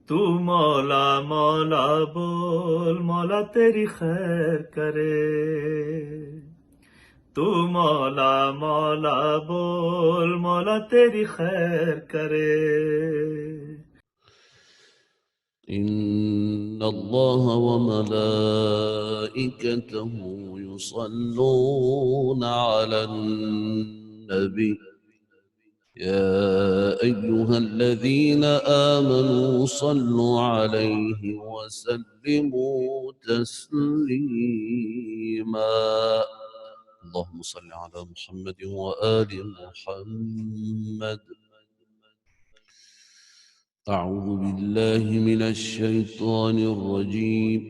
تو مولا مولا بول، مولا تیری خیر کرے. تو مولا مولا بول، مولا تیری خیر کرے. إن الله وملائكته يصلون على النبي يا أيها الذين آمنوا صلوا عليه وسلموا تسليما. اللهم صل على محمد وآل محمد. أعوذ بالله من الشيطان الرجيم.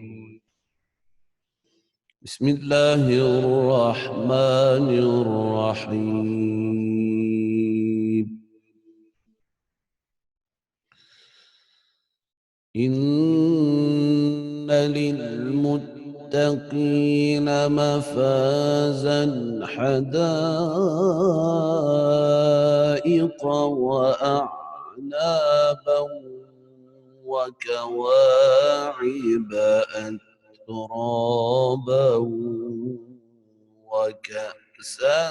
بسم الله الرحمن الرحيم. إن للمتقين مفازا حدائق وأعنابا وكواعب أترابا وكأسا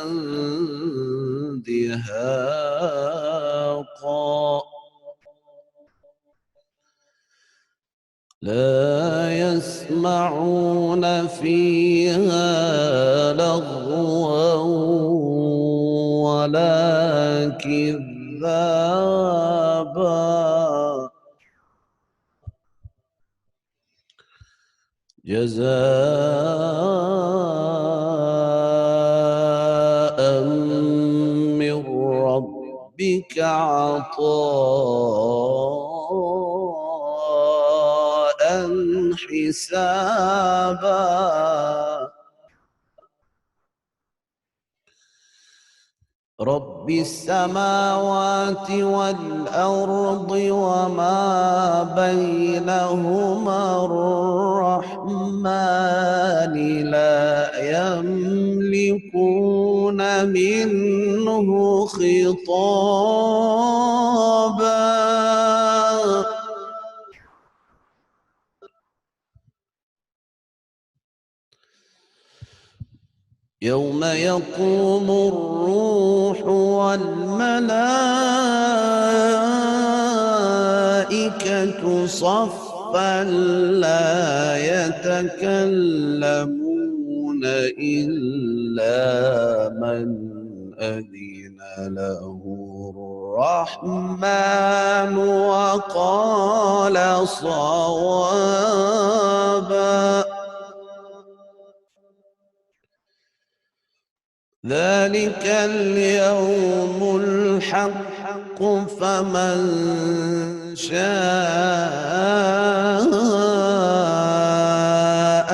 دهاقا لا يسمعون فيها لغوا ولا كذابا جزاء من ربك عطاء حسابا. رب السماوات والأرض وما بينهما الرحمن لا يملكون منه خطابا. يوم يقوم الروح والملائكة صفا لا يتكلمون إلا من أذن له الرحمن وقال صوابا. ذلك اليوم الحق فمن شاء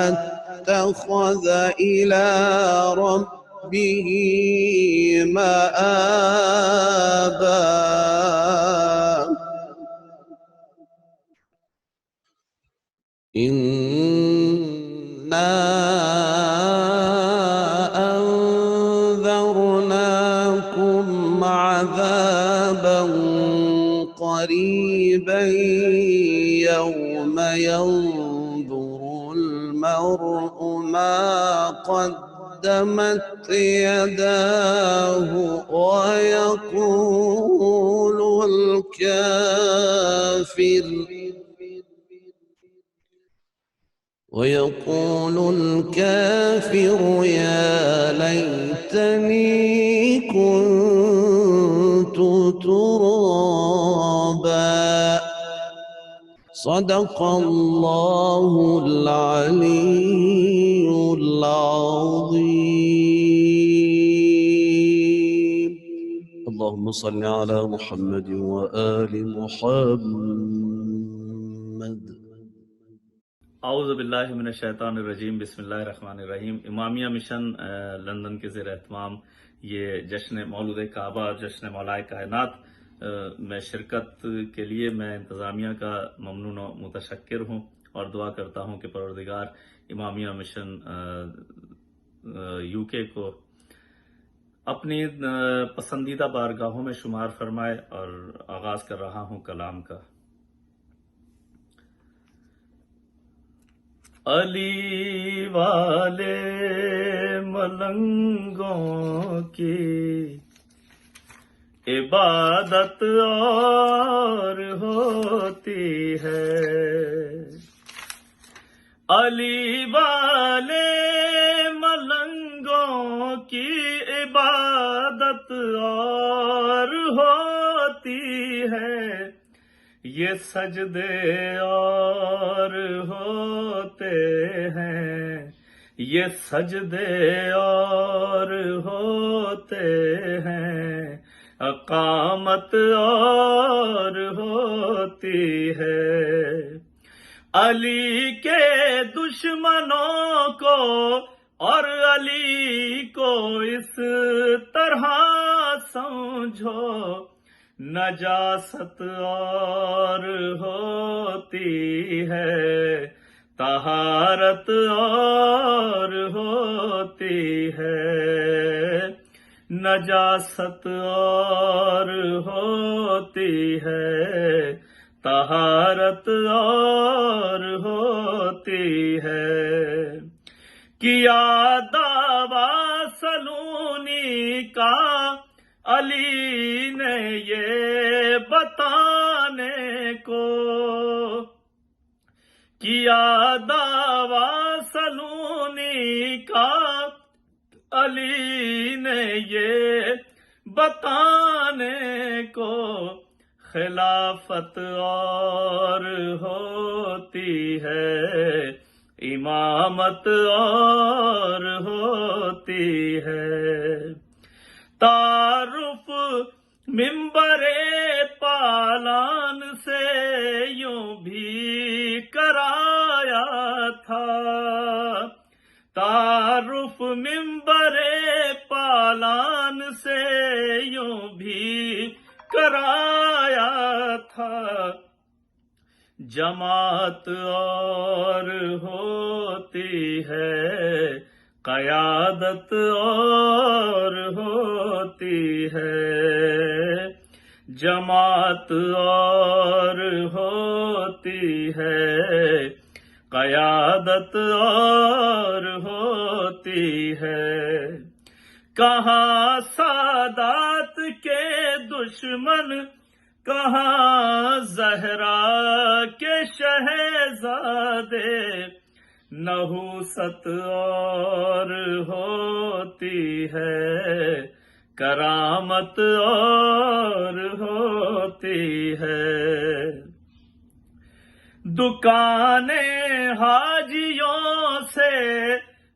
اتخذ إلى ربه مآبا. إنا أنذرناكم عذابا قريبا يوم ينظر المرء ما قدمت يداه ويقول الكافر يا ليتني كنت ترابا. صدق الله العلي العظيم. اللهم صل على محمد وآل محمد. اعوذ باللہ من الشیطان الرجیم. بسم اللہ الرحمن الرحیم. امامیہ مشن لندن کے زیر اہتمام یہ جشن مولود کعبہ، جشن مولائے کائنات میں شرکت کے لیے میں انتظامیہ کا ممنون و متشکر ہوں اور دعا کرتا ہوں کہ پروردگار امامیہ مشن یو کے کو اپنی پسندیدہ بارگاہوں میں شمار فرمائے. اور آغاز کر رہا ہوں کلام کا. علی والے ملنگوں کی عبادت اور ہوتی ہے، علی والے ملنگوں کی عبادت اور ہوتی ہے، یہ سجدے اور ہوتے ہیں، یہ سجدے اور ہوتے ہیں، اقامت اور ہوتی ہے، علی کے دشمنوں کو اور علی کو اس طرح سمجھو، نجاست اور ہوتی ہے، طہارت اور ہوتی ہے، نجاست اور ہوتی ہے، طہارت اور ہوتی ہے، کیا دعویٰ سلونی کا علی نے یہ بتانے کو، کیا دعویٰ سلونی کا علی نے یہ بتانے کو، خلافت اور ہوتی ہے، امامت اور ہوتی ہے، تعارف منبر پالان سے یوں بھی کرایا تھا، تعارف منبر پالان سے یوں بھی کرایا تھا، جماعت اور ہوتی ہے، قیادت اور ہوتی ہے، جماعت اور ہوتی ہے، قیادت اور ہوتی ہے، کہاں سادات کے دشمن، کہاں زہرا کے شہزادے، نحوست اور ہوتی ہے، کرامت اور ہوتی ہے، دکانیں حاجیوں سے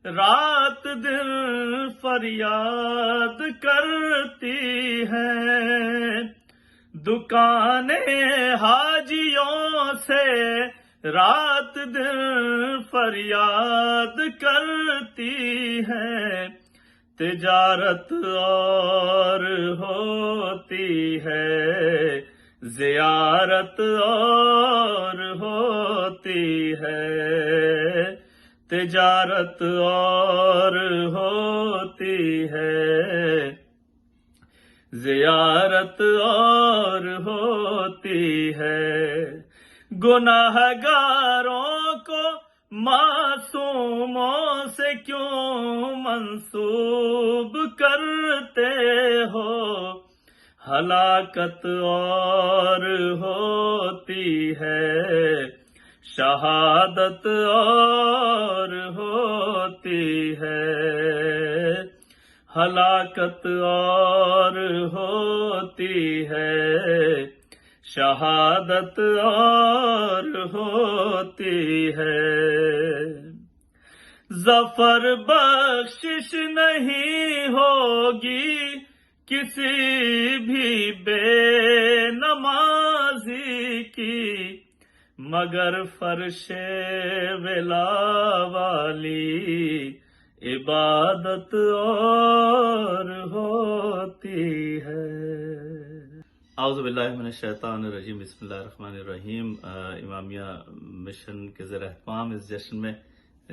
رات دن فریاد کرتی ہیں، دکانیں حاجیوں سے رات دن فریاد کرتی ہیں، تجارت اور ہوتی ہے، زیارت اور ہوتی ہے، تجارت اور ہوتی ہے، زیارت اور ہوتی ہے، گناہگاروں کو معصوموں سے کیوں منسوب کرتے ہو، ہلاکت اور ہوتی ہے، شہادت اور ہوتی ہے، ہلاکت اور ہوتی ہے، شہادت اور ہوتی ہے، ظفر بخشش نہیں ہوگی کسی بھی بے نمازی کی، مگر فرش ولا والی عبادت اور ہوتی ہے۔ اعوذ باللہ من الشیطان الرجیم، بسم اللہ الرحمن الرحیم۔ امامیہ مشن کے زیر اہتمام اس جشن میں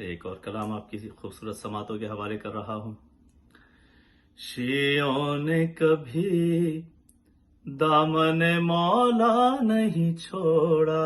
ایک اور کلام آپ کی خوبصورت سماعتوں کے حوالے کر رہا ہوں۔ شیعوں نے کبھی دامن مولا نہیں چھوڑا،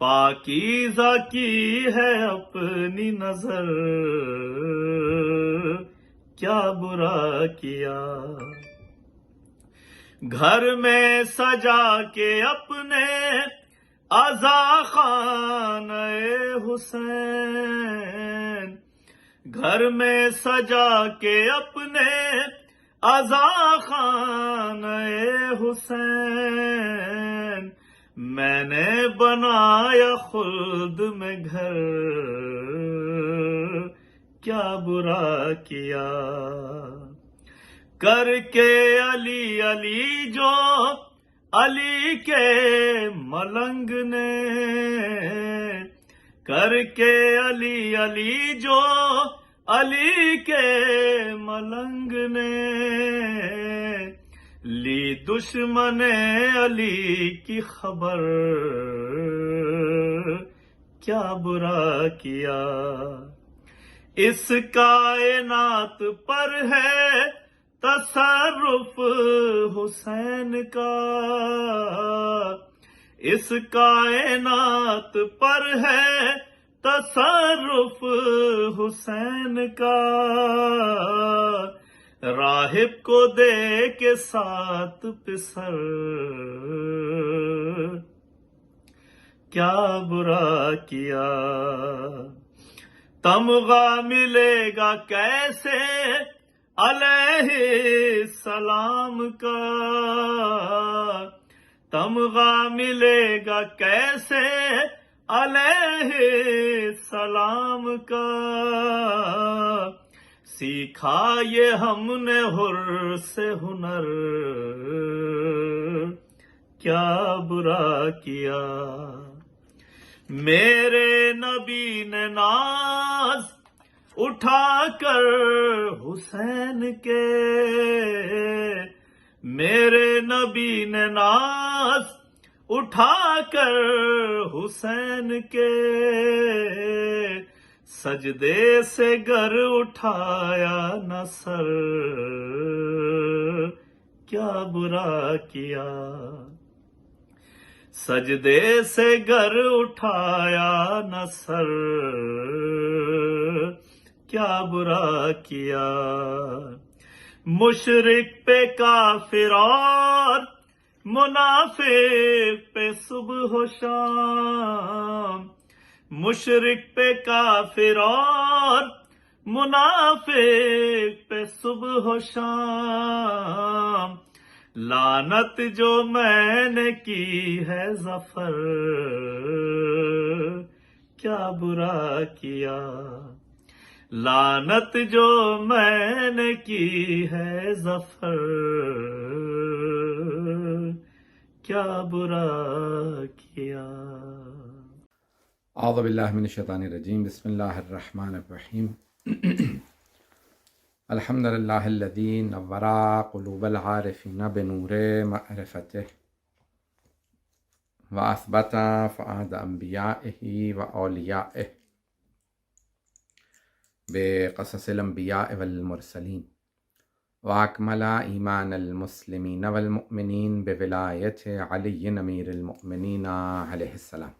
پاکیزہ کی ہے اپنی نظر، کیا برا کیا؟ گھر میں سجا کے اپنے عزا خانہ حسین، گھر میں سجا کے اپنے عزا خانہ حسین، میں نے بنایا خلد میں گھر، کیا برا کیا؟ کر کے علی علی جو علی کے ملنگ نے، کر کے علی علی جو علی کے ملنگ نے، لی دشمن علی کی خبر، کیا برا کیا؟ اس کائنات پر ہے تصرف حسین کا، اس کائنات پر ہے تصرف حسین کا، راہب کو دے کے 7 پسر، کیا برا کیا؟ تمغہ ملے گا کیسے علیہ السلام کا، تمغہ ملے گا کیسے علیہ السلام کا، سیکھا یہ ہم نے حر سے ہنر، کیا برا کیا؟ میرے نبی نے ناز اٹھا کر حسین کے، میرے نبی نے ناز اٹھا کر حسین کے، سجدے سے گر اٹھایا نہ سر، کیا برا کیا؟ سجدے سے گر اٹھایا نہ سر، کیا برا کیا؟ مشرک پہ کافر اور منافق پہ صبح و شام، مشرک پہ کافر اور منافق پہ صبح و شام، لعنت جو میں نے کی ہے ظفر، کیا برا کیا؟ لعنت جو میں نے کی ہے ظفر، کیا برا کیا؟ اعوذ باللہ من الشیطان الرجیم، بسم اللہ الرحمن الرحیم۔ الحمد للہ الذی نور قلوب العارفین بنور معرفتہ، واثبت فؤاد انبیائہ واولیائہ بقصص الانبیاء والمرسلین، واکمل ایمان المسلمین والمؤمنین بولایت علی امیر المؤمنین علیہ السلام،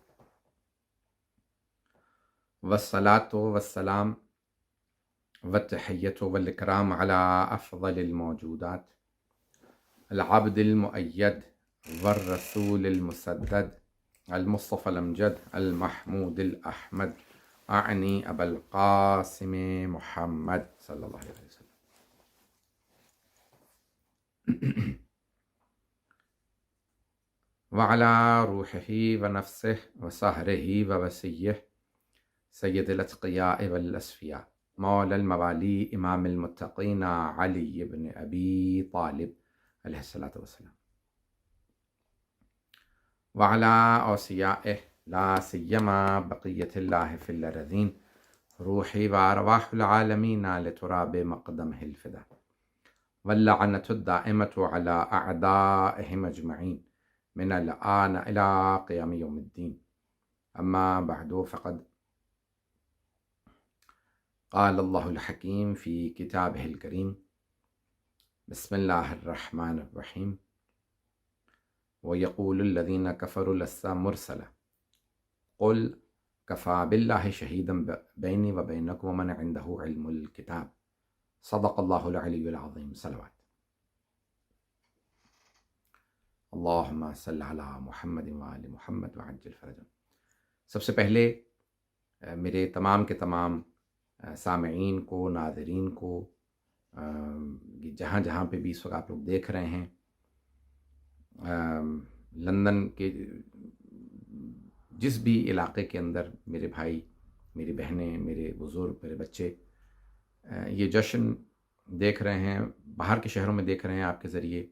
والصلاة والسلام والتحیۃ والاکرام علی افضل الموجودات، العبد المؤید والرسول المسدد، المصطفى الامجد المحمود الاحمد، اعنی ابا القاسم محمد صلی اللہ علیہ وسلم، وعلى روحه ونفسه وسهره ووسيه سید الاتقیاء والاصفیاء، مولا الموالی امام المتقین علی بن ابی طالب علیہ الصلاۃ والسلام، وعلى اوصیائہ لا سیما بقیت اللہ فی الارضین، روحی وارواح العالمین لتراب مقدمہ الفدا، واللعنۃ الدائمۃ علی اعدائہم اجمعین من الآن الى قیام یوم الدین، اما بعد فقد قال اللہ الحکیم فی کتابہ الکریم، بسم اللہ الرحمن الرحیم، وَيَقُولُ الَّذِينَ كَفَرُوا لَسْتَ مُرْسَلًا قل کفا باللہ شہیدا بینی و بینکم ومن عندہ علم الکتاب صدق اللہ العلی العظیم. صلوات. اللہم صلی علی محمد وآل محمد وعجل فرجهم. سب سے پہلے میرے تمام کے تمام سامعین کو، ناظرین کو، جہاں جہاں پہ بھی اس وقت آپ لوگ دیکھ رہے ہیں، لندن کے جس بھی علاقے کے اندر میرے بھائی، میری بہنیں، میرے بزرگ، میرے بچے یہ جشن دیکھ رہے ہیں، باہر کے شہروں میں دیکھ رہے ہیں آپ کے ذریعے،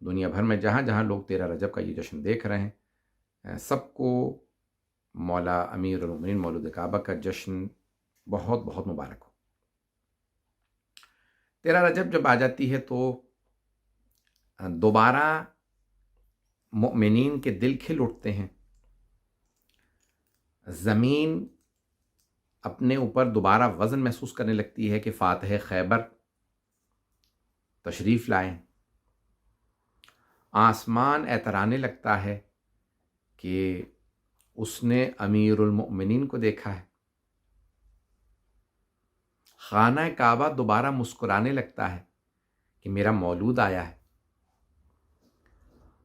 دنیا بھر میں جہاں جہاں لوگ 13 رجب کا یہ جشن دیکھ رہے ہیں، سب کو مولا امیر المومنین مولود کعبہ کا جشن بہت بہت مبارک ہو. 13 رجب جب آ جاتی ہے تو دوبارہ مؤمنین کے دل کھل اٹھتے ہیں، زمین اپنے اوپر دوبارہ وزن محسوس کرنے لگتی ہے کہ فاتح خیبر تشریف لائیں. آسمان اعترانے لگتا ہے کہ اس نے امیر المؤمنین کو دیکھا ہے. خانہ کعبہ دوبارہ مسکرانے لگتا ہے کہ میرا مولود آیا ہے.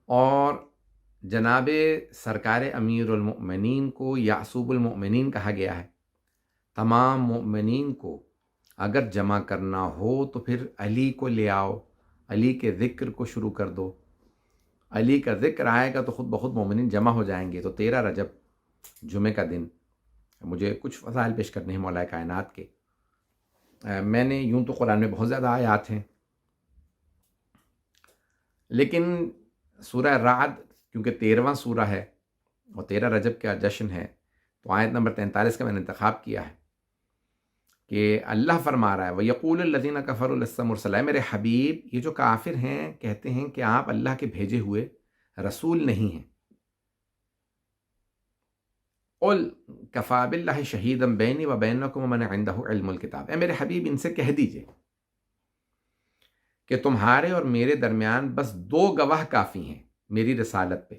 اور جناب سرکار امیر المؤمنین کو یعصوب المؤمنین کہا گیا ہے. تمام مؤمنین کو اگر جمع کرنا ہو تو پھر علی کو لے آؤ، علی کے ذکر کو شروع کر دو. علی کا ذکر آئے گا تو خود بخود مومنین جمع ہو جائیں گے. تو 13 رجب جمعہ کا دن مجھے کچھ فضائل پیش کرنے ہیں مولا کائنات کے. میں نے یوں تو قرآن میں بہت زیادہ آیات ہیں، لیکن سورہ رعد کیونکہ 13واں سورہ ہے اور 13 رجب کا جشن ہے، تو آیت نمبر 43 کا میں نے انتخاب کیا ہے کہ اللہ فرما رہا ہے وَيَقُولُ الَّذِينَ كَفَرُوا لَسْتَ مُرْسَلًا. میرے حبیب، یہ جو کافر ہیں کہتے ہیں کہ آپ اللہ کے بھیجے ہوئے رسول نہیں ہیں. قُلْ كَفَى بِاللَّهِ شَهِيدًا بَيْنِي وَبَيْنَكُمْ وَمَنْ عِنْدَهُ علم الکتاب. اے میرے حبیب، ان سے کہہ دیجئے کہ تمہارے اور میرے درمیان بس 2 گواہ کافی ہیں میری رسالت پہ،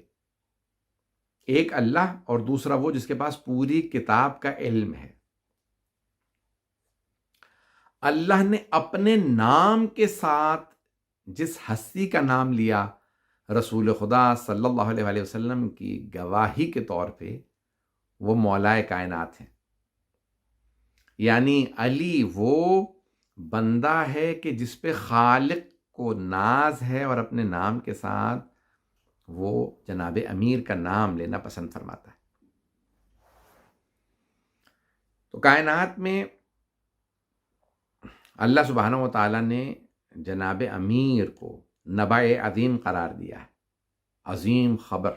ایک اللہ اور دوسرا وہ جس کے پاس پوری کتاب کا علم ہے. اللہ نے اپنے نام کے ساتھ جس ہستی کا نام لیا، رسول خدا صلی اللہ علیہ وآلہ وسلم کی گواہی کے طور پہ، وہ مولا کائنات ہیں. یعنی علی وہ بندہ ہے کہ جس پہ خالق کو ناز ہے اور اپنے نام کے ساتھ وہ جناب امیر کا نام لینا پسند فرماتا ہے. تو کائنات میں اللہ سبحانہ و تعالیٰ نے جناب امیر کو نبع عظیم قرار دیا ہے، عظیم خبر،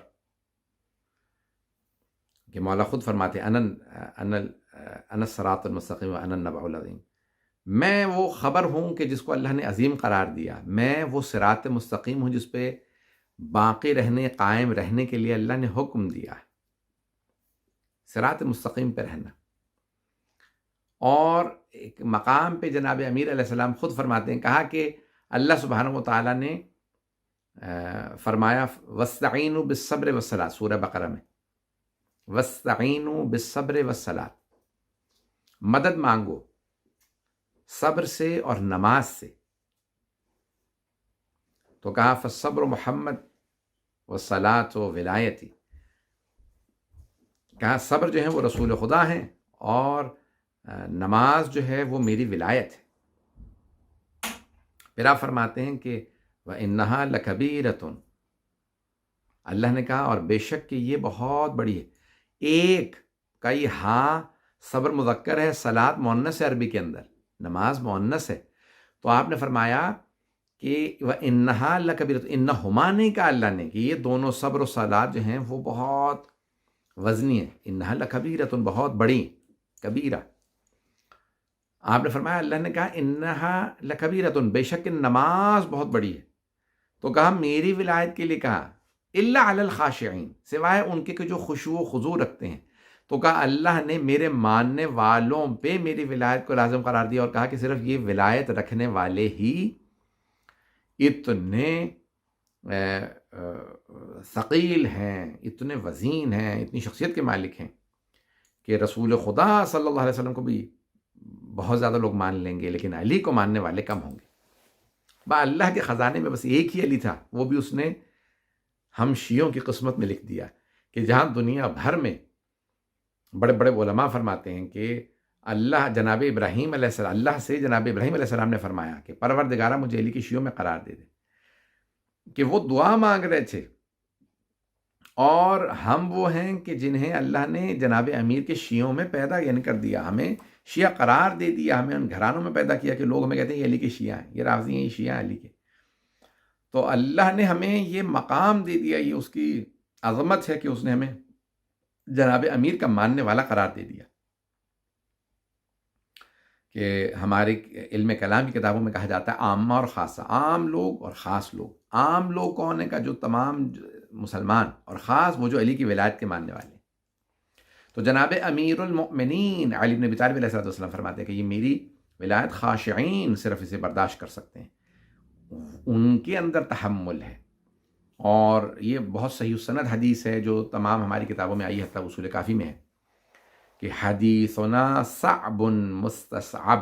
کہ مولا خود فرماتے ہیں انا الصراط المستقیم وانا النبع العظیم. میں وہ خبر ہوں کہ جس کو اللہ نے عظیم قرار دیا، میں وہ صراط مستقیم ہوں جس پہ باقی رہنے، قائم رہنے کے لیے اللہ نے حکم دیا ہے، صراط مستقیم پہ رہنا. اور ایک مقام پہ جناب امیر علیہ السلام خود فرماتے ہیں، کہا کہ اللہ سبحانہ و تعالیٰ نے فرمایا وَاسْتَعِینُوا بِالصَّبْرِ وَالصَّلَاةِ، سورہ بقرہ میں وَاسْتَعِینُوا بِالصَّبْرِ وَالصَّلَاةِ، مدد مانگو صبر سے اور نماز سے. تو کہا فالصبر محمد والصلاة ولایتی، کہا صبر جو ہے وہ رسول خدا ہیں اور نماز جو ہے وہ میری ولایت ہے. پھر آپ فرماتے ہیں کہ وَإِنَّهَا لَكَبِيرَةٌ، اللہ نے کہا اور بے شک کہ یہ بہت بڑی ہے. ایک کا یہ ہاں صبر مذکر ہے، صلاۃ مؤنث ہے عربی کے اندر، نماز مؤنث ہے. تو آپ نے فرمایا کہ وَإِنَّهَا لَكَبِيرَةٌ، انہما نہیں کہا اللہ نے کہ یہ دونوں صبر و صلاۃ جو ہیں وہ بہت وزنی ہے. انہا لَكَبِيرَةٌ، بہت بڑی کبیرہ. آپ نے فرمایا اللہ نے کہا انہا لکبیرۃ، بے شک نماز بہت بڑی ہے. تو کہا میری ولایت کے لیے کہا الا علی الخاشعین، سوائے ان کے کہ جو خشوع و خضوع رکھتے ہیں. تو کہا اللہ نے میرے ماننے والوں پہ میری ولایت کو لازم قرار دیا اور کہا کہ صرف یہ ولایت رکھنے والے ہی اتنے ثقیل ہیں، اتنے وزین ہیں، اتنی شخصیت کے مالک ہیں کہ رسول خدا صلی اللہ علیہ وسلم کو بھی بہت زیادہ لوگ مان لیں گے، لیکن علی کو ماننے والے کم ہوں گے۔ اللہ کے خزانے میں بس ایک ہی علی تھا، وہ بھی اس نے ہم شیعوں کی قسمت میں لکھ دیا کہ جہاں دنیا بھر میں بڑے بڑے علماء فرماتے ہیں کہ اللہ جناب ابراہیم علیہ السلام، اللہ سے جناب ابراہیم علیہ السلام نے فرمایا کہ پروردگارہ مجھے علی کی شیعوں میں قرار دے دے، کہ وہ دعا مانگ رہے تھے، اور ہم وہ ہیں کہ جنہیں اللہ نے جناب امیر کے شیعوں میں پیدا یعنی کر دیا، ہمیں شیعہ قرار دے دیا، ہمیں ان گھرانوں میں پیدا کیا کہ لوگ ہمیں کہتے ہیں یہ علی کے شیعہ ہیں، یہ رافضی ہیں، یہ شیعہ ہیں علی کے۔ تو اللہ نے ہمیں یہ مقام دے دیا، یہ اس کی عظمت ہے کہ اس نے ہمیں جناب امیر کا ماننے والا قرار دے دیا۔ کہ ہمارے علم کلام کی کتابوں میں کہا جاتا ہے عامہ اور خاصہ، عام لوگ اور خاص لوگ۔ عام لوگ کون ہیں؟ کا جو تمام مسلمان، اور خاص وہ جو علی کی ولایت کے ماننے والے۔ تو جناب امیر المؤمنین علی بن ابی طالب علیہ السلام فرماتے ہیں کہ یہ میری ولایت خاشعین صرف اسے برداشت کر سکتے ہیں، ان کے اندر تحمل ہے۔ اور یہ بہت صحیح سند حدیث ہے جو تمام ہماری کتابوں میں آئی ہے، حتیٰ اصول کافی میں ہے کہ حدیثنا صعب مستصعب،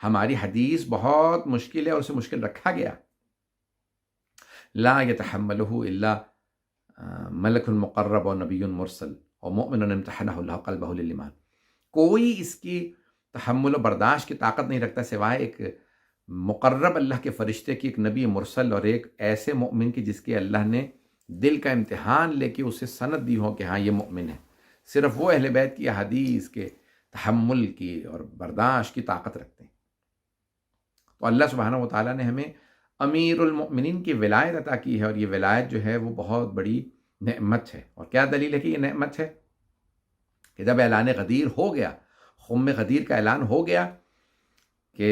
ہماری حدیث بہت مشکل ہے اور اسے مشکل رکھا گیا۔ لا يتحملہ الا ملک مقرب و نبی مرسل اور مؤمن امتحنہ اللہ قلبہ للایمان، کوئی اس کی تحمل و برداشت کی طاقت نہیں رکھتا سوائے ایک مقرب اللہ کے فرشتے کی، ایک نبی مرسل، اور ایک ایسے مؤمن کی جس کے اللہ نے دل کا امتحان لے کے اسے سند دی ہو کہ ہاں یہ مؤمن ہے۔ صرف وہ اہل بیت کی حدیث کے تحمل کی اور برداشت کی طاقت رکھتے ہیں۔ تو اللہ سبحانہ و تعالیٰ نے ہمیں امیر المؤمنین کی ولایت عطا کی ہے، اور یہ ولایت جو ہے وہ بہت بڑی نعمت ہے۔ اور کیا دلیل ہے کہ یہ نعمت ہے؟ کہ جب اعلان غدیر ہو گیا، خم غدیر کا اعلان ہو گیا کہ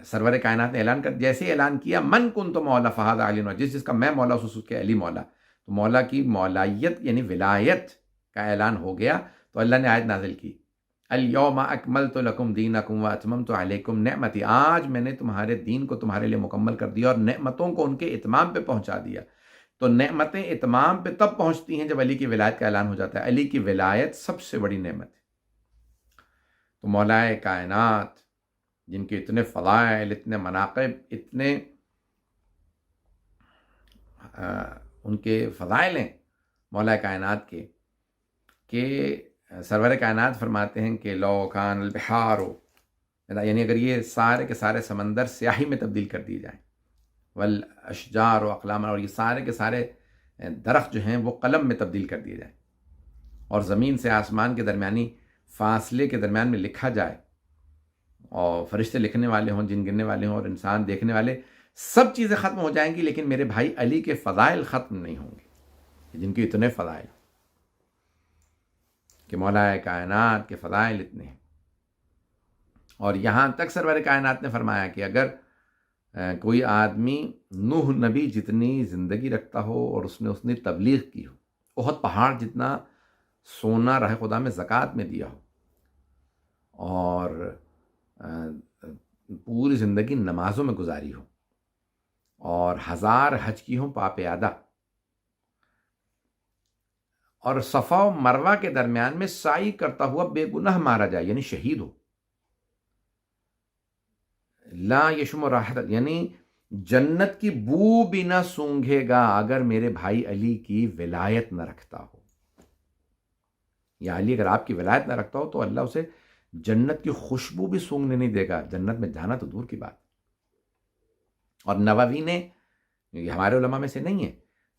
سرور کائنات نے اعلان کر، جیسے اعلان کیا من کنت مولا فہذا علی، جس کا میں مولا اس کے علی مولا، تو مولا کی مولائیت یعنی ولایت کا اعلان ہو گیا۔ تو اللہ نے آیت نازل کی الیوم اکملت لکم دینکم واتممت علیکم نعمتی، آج میں نے تمہارے دین کو تمہارے لیے مکمل کر دیا اور نعمتوں کو ان کے اتمام پہ پہنچا دیا۔ تو نعمتیں اتمام پہ تب پہنچتی ہیں جب علی کی ولایت کا اعلان ہو جاتا ہے۔ علی کی ولایت سب سے بڑی نعمت ہے۔ تو مولائے کائنات جن کے اتنے فضائل، اتنے مناقب، اتنے ان کے فضائل ہیں مولا کائنات کے، کہ سرور کائنات فرماتے ہیں کہ لو کان البحار، یعنی اگر یہ سارے کے سارے سمندر سیاہی میں تبدیل کر دیے جائیں، والاشجار و اقلام، اور یہ سارے کے سارے درخت جو ہیں وہ قلم میں تبدیل کر دیے جائیں، اور زمین سے آسمان کے درمیانی فاصلے کے درمیان میں لکھا جائے، اور فرشتے لکھنے والے ہوں، جن گننے والے ہوں، اور انسان دیکھنے والے، سب چیزیں ختم ہو جائیں گی، لیکن میرے بھائی علی کے فضائل ختم نہیں ہوں گے، جن کے اتنے فضائل، کہ مولا کائنات کے فضائل اتنے ہیں۔ اور یہاں تک سرور کائنات نے فرمایا کہ اگر کوئی آدمی نوح نبی جتنی زندگی رکھتا ہو اور اس نے تبلیغ کی ہو، احد پہاڑ جتنا سونا راہ خدا میں زکوٰۃ میں دیا ہو، اور پوری زندگی نمازوں میں گزاری ہو، اور 1000 حج کی ہوں پاپیادہ، اور صفا و مروہ کے درمیان میں سعی کرتا ہوا بے گناہ مارا جائے، یعنی شہید ہو، لا یشم راحت، یعنی جنت کی بو بھی نہ سونگھے گا اگر میرے بھائی علی کی ولایت نہ رکھتا ہو، یا علی اگر آپ کی ولایت نہ رکھتا ہو تو اللہ اسے جنت کی خوشبو بھی سونگنے نہیں دے گا، جنت میں جانا تو دور کی بات۔ اور نووی نے، یہ ہمارے علماء میں سے نہیں ہے،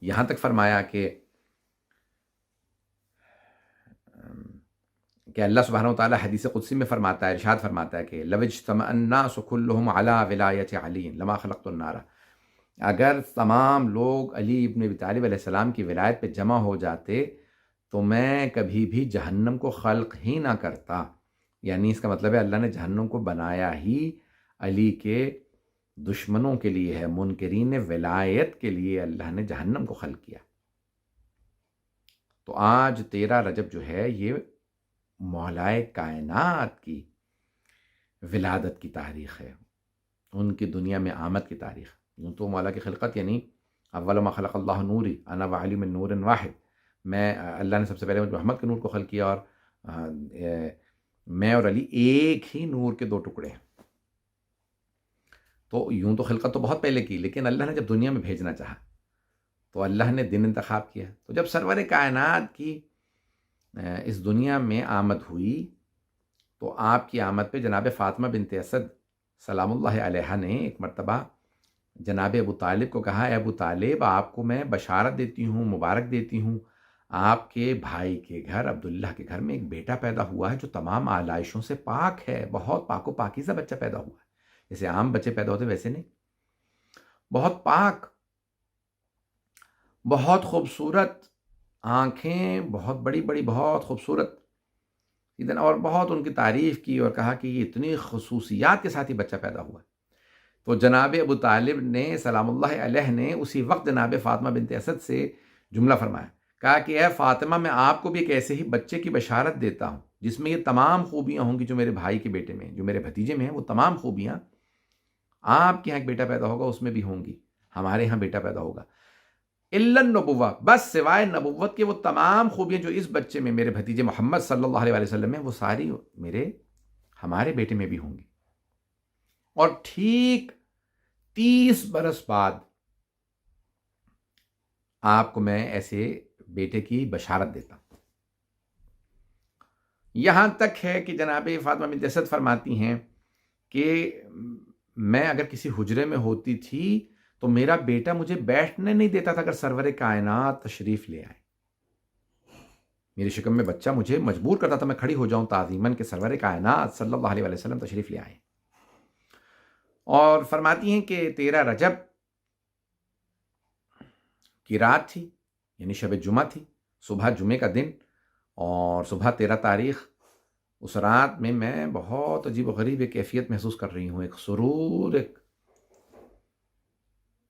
یہاں تک فرمایا کہ اللہ سبحانہ و تعالیٰ حدیث قدسی میں فرماتا ہے، ارشاد فرماتا ہے کہ لو اجتمع الناس كلهم على ولایت علی لما خلقت النار، اگر تمام لوگ علی ابن ابی طالب علیہ السلام کی ولایت پہ جمع ہو جاتے تو میں کبھی بھی جہنم کو خلق ہی نہ کرتا۔ یعنی اس کا مطلب ہے اللہ نے جہنم کو بنایا ہی علی کے دشمنوں کے لیے ہے، منکرین ولایت کے لیے اللہ نے جہنم کو خلق کیا۔ تو آج 13 رجب جو ہے یہ مولائے کائنات کی ولادت کی تاریخ ہے، ان کی دنیا میں آمد کی تاریخ۔ یوں تو مولا کی خلقت یعنی اول ما خلق اللہ نوری انا وعلی من نور واحد، میں اللہ نے سب سے پہلے مجھ محمد کے نور کو خلق کیا، اور میں اور علی ایک ہی نور کے دو ٹکڑے ہیں۔ تو یوں تو خلقت تو بہت پہلے کی، لیکن اللہ نے جب دنیا میں بھیجنا چاہا تو اللہ نے دن انتخاب کیا۔ تو جب سرور کائنات کی اس دنیا میں آمد ہوئی تو آپ کی آمد پہ جناب فاطمہ بنت اسد سلام اللہ علیہا نے ایک مرتبہ جناب ابو طالب کو کہا، اے ابو طالب، آپ کو میں بشارت دیتی ہوں، مبارک دیتی ہوں، آپ کے بھائی کے گھر عبداللہ کے گھر میں ایک بیٹا پیدا ہوا ہے جو تمام آلائشوں سے پاک ہے، بہت پاک و پاکیزہ بچہ پیدا ہوا ہے۔ جیسے عام بچے پیدا ہوتے ویسے نہیں، بہت پاک، بہت خوبصورت آنکھیں، بہت بڑی بڑی، بہت خوبصورت، اور بہت ان کی تعریف کی اور کہا کہ یہ اتنی خصوصیات کے ساتھ ہی بچہ پیدا ہوا ہے۔ تو جناب ابو طالب نے سلام اللہ علیہ نے اسی وقت جناب فاطمہ بنت اسد سے جملہ فرمایا، کہا کہ اے فاطمہ، میں آپ کو بھی ایک ایسے ہی بچے کی بشارت دیتا ہوں جس میں یہ تمام خوبیاں ہوں گی جو میرے بھائی کے بیٹے میں، جو میرے بھتیجے میں ہیں، وہ تمام خوبیاں آپ کے یہاں ایک بیٹا پیدا ہوگا اس میں بھی ہوں گی، ہمارے یہاں بیٹا پیدا ہوگا، الا النبوہ، بس سوائے نبوت کے وہ تمام خوبیاں جو اس بچے میں، میرے بھتیجے محمد صلی اللہ علیہ وسلم میں، وہ ساری ہمارے بیٹے میں بھی ہوں گی۔ اور ٹھیک 30 برس بعد آپ کو میں ایسے بیٹے کی بشارت دیتا ہوں۔ یہاں تک ہے کہ جناب فاطمہ بنت اسد فرماتی ہیں کہ میں اگر کسی حجرے میں ہوتی تھی تو میرا بیٹا مجھے بیٹھنے نہیں دیتا تھا اگر سرور کائنات تشریف لے آئے۔ میری شکم میں بچہ مجھے مجبور کرتا تھا میں کھڑی ہو جاؤں تعظیماً کہ سرور کائنات صلی اللہ علیہ وسلم تشریف لے آئے۔ اور فرماتی ہیں کہ 13 رجب کی رات تھی، یعنی شب جمعہ تھی، صبح جمعے کا دن، اور صبح 13 تاریخ، اس رات میں میں بہت عجیب و غریب ایک کیفیت محسوس کر رہی ہوں، ایک سرور، ایک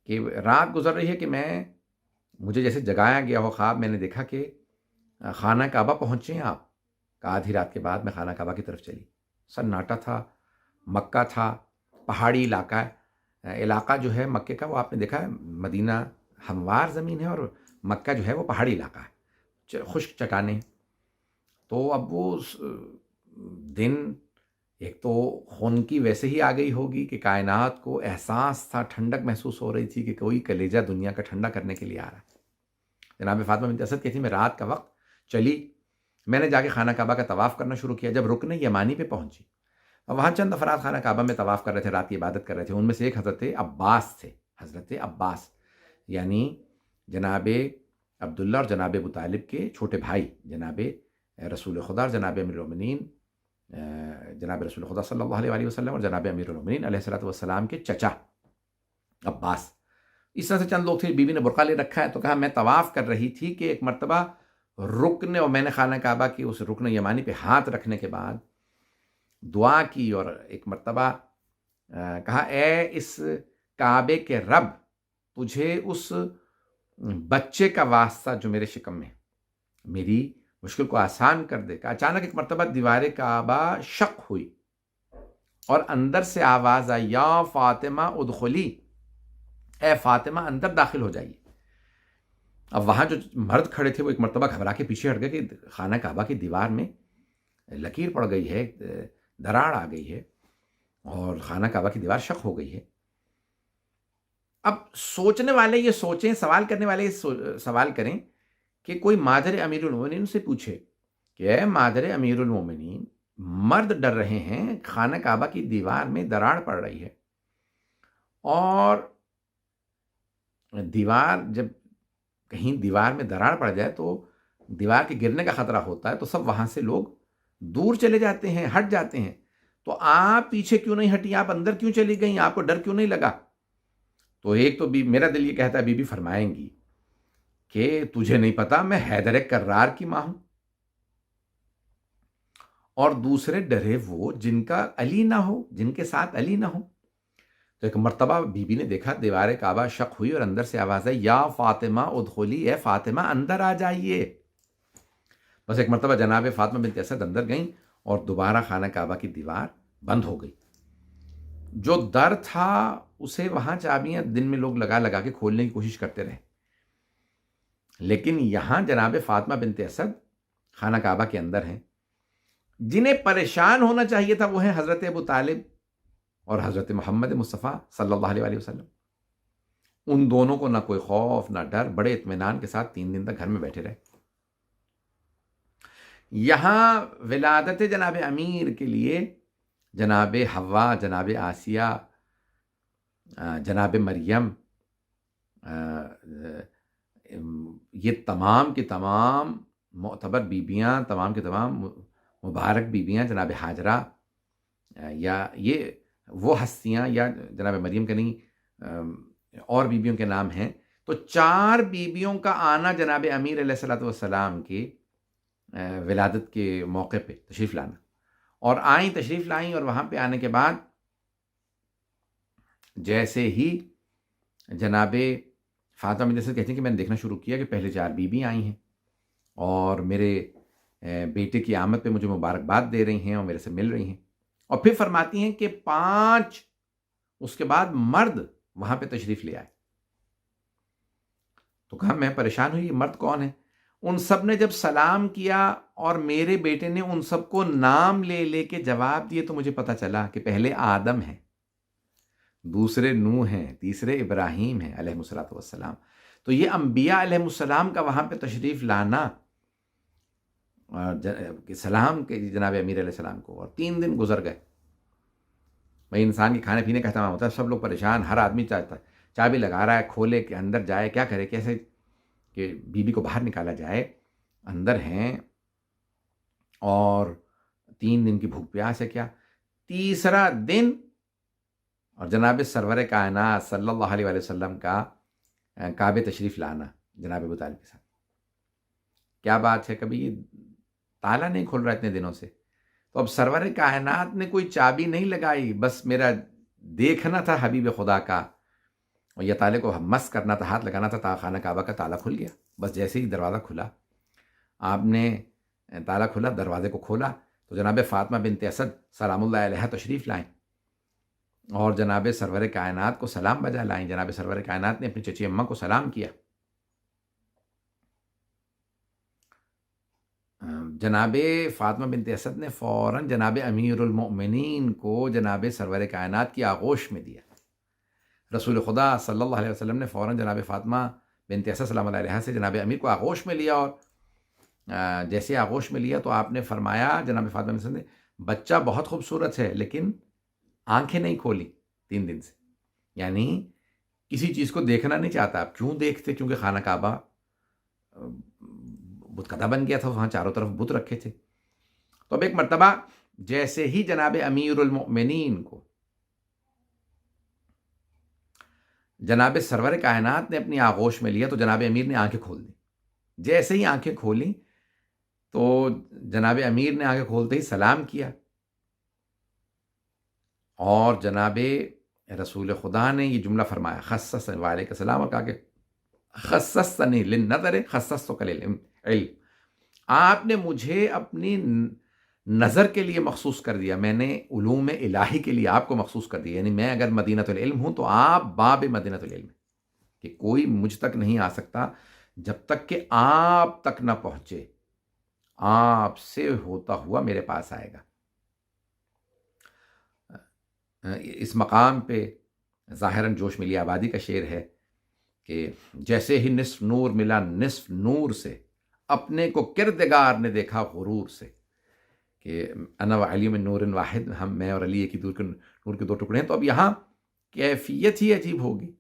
کہ رات گزر رہی ہے کہ مجھے جیسے جگایا گیا ہو خواب، میں نے دیکھا کہ خانہ کعبہ پہنچے ہیں آپ، کہ آدھی رات کے بعد میں خانہ کعبہ کی طرف چلی، سناٹا تھا، مکہ تھا، پہاڑی علاقہ ہے، علاقہ جو ہے مکے کا وہ آپ نے دیکھا ہے، مدینہ ہموار زمین ہے اور مکہ جو ہے وہ پہاڑی علاقہ ہے، خشک چٹانیں۔ تو اب وہ دن ایک تو خنکی ویسے ہی آ گئی ہوگی کہ کائنات کو احساس تھا، ٹھنڈک محسوس ہو رہی تھی کہ کوئی کلیجہ دنیا کا ٹھنڈا کرنے کے لیے آ رہا ہے۔ جناب فاطمہ بنت اسد کہتی میں رات کا وقت چلی، میں نے جا کے خانہ کعبہ کا طواف کرنا شروع کیا۔ جب رکن یمانی پہ پہنچی، وہاں چند افراد خانہ کعبہ میں طواف کر رہے تھے، رات کی عبادت کر رہے تھے، ان میں سے ایک حضرت عباس تھے، حضرت عباس یعنی جناب عبداللہ اور جناب ابو طالب کے چھوٹے بھائی، جناب رسول خدا اور جناب امیر المومنین، جناب رسول خدا صلی اللہ علیہ وسلم اور جناب امیر المومنین علیہ الصلوۃ والسلام کے چچا عباس۔ اس طرح سے چند لوگ تھے، بیوی نے برقع لے رکھا ہے، تو کہا میں طواف کر رہی تھی کہ ایک مرتبہ رکن، اور میں نے خانہ کعبہ کی اس رکن یمانی پہ ہاتھ رکھنے کے بعد دعا کی اور ایک مرتبہ کہا اے اس کعبے کے رب، تجھے اس بچے کا واسطہ جو میرے شکم میں، میری مشکل کو آسان کر دے۔ کہ اچانک ایک مرتبہ دیوار کعبہ شق ہوئی اور اندر سے آواز آئی، یا فاطمہ ادخلی، اے فاطمہ اندر داخل ہو جائیے۔ اب وہاں جو مرد کھڑے تھے وہ ایک مرتبہ گھبرا کے پیچھے ہٹ گئے کہ خانہ کعبہ کی دیوار میں لکیر پڑ گئی ہے، دراڑ آ گئی ہے اور خانہ کعبہ کی دیوار شق ہو گئی ہے۔ اب سوچنے والے یہ سوچیں، سوال کرنے والے یہ سوال کریں کہ کوئی مادر امیر المومنین سے پوچھے کہ اے مادر امیر المومنین، مرد ڈر رہے ہیں، خانہ کعبہ کی دیوار میں دراڑ پڑ رہی ہے، اور دیوار جب کہیں دیوار میں دراڑ پڑ جائے تو دیوار کے گرنے کا خطرہ ہوتا ہے، تو سب وہاں سے لوگ دور چلے جاتے ہیں، ہٹ جاتے ہیں، تو آپ پیچھے کیوں نہیں ہٹی، آپ اندر کیوں چلی گئیں، آپ کو ڈر کیوں نہیں لگا؟ تو ایک تو میرا دل یہ کہتا ہے بی بی فرمائیں گی کہ تجھے نہیں پتا میں حیدر کرار کی ماں ہوں، اور دوسرے ڈرے وہ جن کا علی نہ ہو، جن کے ساتھ علی نہ ہو۔ تو ایک مرتبہ بی بی نے دیکھا دیوار کعبہ شق ہوئی اور اندر سے آواز آئی، یا فاطمہ ادخلی، اے فاطمہ اندر آ جائیے۔ بس ایک مرتبہ جناب فاطمہ بنت اسد اندر گئیں اور دوبارہ خانہ کعبہ کی دیوار بند ہو گئی۔ جو در تھا اسے وہاں چابیاں دن میں لوگ لگا لگا کے کھولنے کی کوشش کرتے رہے، لیکن یہاں جناب فاطمہ بنت اسد خانہ کعبہ کے اندر ہیں۔ جنہیں پریشان ہونا چاہیے تھا وہ ہیں حضرت ابو طالب اور حضرت محمد مصطفیٰ صلی اللہ علیہ وآلہ وسلم۔ ان دونوں کو نہ کوئی خوف نہ ڈر، بڑے اطمینان کے ساتھ 3 دن تک گھر میں بیٹھے رہے۔ یہاں ولادت جناب امیر کے لیے جناب حوا، جناب آسیہ، جناب مریم، یہ تمام کی تمام معتبر بیبیاں، تمام کی تمام مبارک بیبیاں، جناب حاجرہ، یا یہ وہ ہستیاں، یا جناب مریم کے نہیں اور بیبیوں کے نام ہیں، تو 4 بیبیوں کا آنا جناب امیر علیہ الصلوۃ والسلام کی ولادت کے موقع پہ تشریف لانا، اور تشریف لائیں، اور وہاں پہ آنے کے بعد جیسے ہی جناب فاطمہ بنت اسد کہتی ہیں کہ میں نے دیکھنا شروع کیا کہ پہلے 4 بیویاں آئی ہیں اور میرے بیٹے کی آمد پہ مجھے مبارکباد دے رہی ہیں اور میرے سے مل رہی ہیں، اور پھر فرماتی ہیں کہ 5 اس کے بعد مرد وہاں پہ تشریف لے آئے۔ تو کہا میں پریشان ہوئی، یہ مرد کون ہیں؟ ان سب نے جب سلام کیا اور میرے بیٹے نے ان سب کو نام لے لے کے جواب دیے تو مجھے پتہ چلا کہ پہلے آدم ہیں، دوسرے نوح ہیں، تیسرے ابراہیم ہیں علیہ الصلوۃ والسلام۔ تو یہ انبیاء علیہ السلام کا وہاں پہ تشریف لانا، سلام کے جناب امیر علیہ السلام کو، اور 3 دن گزر گئے۔ بھائی انسان کے کھانے پینے کا اہتمام ہوتا ہے، سب لوگ پریشان، ہر آدمی چاہتا ہے چابی لگا رہا ہے، کھولے کہ اندر جائے، کیا کرے، کیسے کہ بیوی کو باہر نکالا جائے، اندر ہیں اور 3 دن کی بھوک پیاس ہے کیا۔ تیسرا دن اور جناب سرور کائنات صلی اللہ علیہ وآلہ وسلم کا کعبے تشریف لانا جناب ابو طالب کے ساتھ۔ کیا بات ہے، کبھی یہ تالا نہیں کھل رہا اتنے دنوں سے، تو اب سرور کائنات نے کوئی چابی نہیں لگائی، بس میرا دیکھنا تھا حبیب خدا کا، اور یہ تالے کو مس کرنا تھا، ہاتھ لگانا تھا، خانہ کعبہ کا تالا کھل گیا۔ بس جیسے ہی دروازہ کھلا، آپ نے تالا کھلا، دروازے کو کھولا تو جناب فاطمہ بنت اسد سلام اللہ علیہ تشریف لائیں اور جناب سرور کائنات کو سلام بجا لائیں۔ جناب سرور کائنات نے اپنی چچی اماں کو سلام کیا۔ جناب فاطمہ بنت اسد نے فوراً جناب امیر المؤمنین کو جناب سرور کائنات کی آغوش میں دیا۔ رسول خدا صلی اللہ علیہ وسلم نے فوراً جناب فاطمہ بنت اسد سلام اللہ علیہ سے جناب امیر کو آغوش میں لیا، اور جیسے آغوش میں لیا تو آپ نے فرمایا، جناب فاطمہ بنت اسد نے، بچہ بہت خوبصورت ہے لیکن آنکھیں نہیں کھولی 3 دن سے، یعنی کسی چیز کو دیکھنا نہیں چاہتا۔ آپ کیوں دیکھتے؟ کیونکہ خانہ کعبہ بت کدہ بن گیا تھا، وہاں چاروں طرف بت رکھے تھے۔ تو اب ایک مرتبہ جیسے ہی جناب امیر المؤمنین کو جناب سرور کائنات نے اپنی آغوش میں لیا تو جناب امیر نے آنکھیں کھول دی۔ جیسے ہی آنکھیں کھولیں تو جناب امیر نے آنکھیں کھولتے ہی سلام کیا، اور جناب رسول خدا نے یہ جملہ فرمایا، خصص وعلیکم السلام، اور کہا کہ خصصتنی للنظر خصصتک للعلم، آپ نے مجھے اپنی نظر کے لیے مخصوص کر دیا، میں نے علوم الہی کے لیے آپ کو مخصوص کر دیا، یعنی میں اگر مدینۃ العلم ہوں تو آپ باب مدینۃ العلم، کہ کوئی مجھ تک نہیں آ سکتا جب تک کہ آپ تک نہ پہنچے، آپ سے ہوتا ہوا میرے پاس آئے گا۔ اس مقام پہ ظاہراً جوش ملی آبادی کا شعر ہے کہ جیسے ہی نصف نور ملا نصف نور سے، اپنے کو کردگار نے دیکھا غرور سے، کہ انا و علی من نور واحد، ہم میں اور علی ایک ہی نور کے 2 ٹکڑے ہیں۔ تو اب یہاں کیفیت ہی عجیب ہوگی۔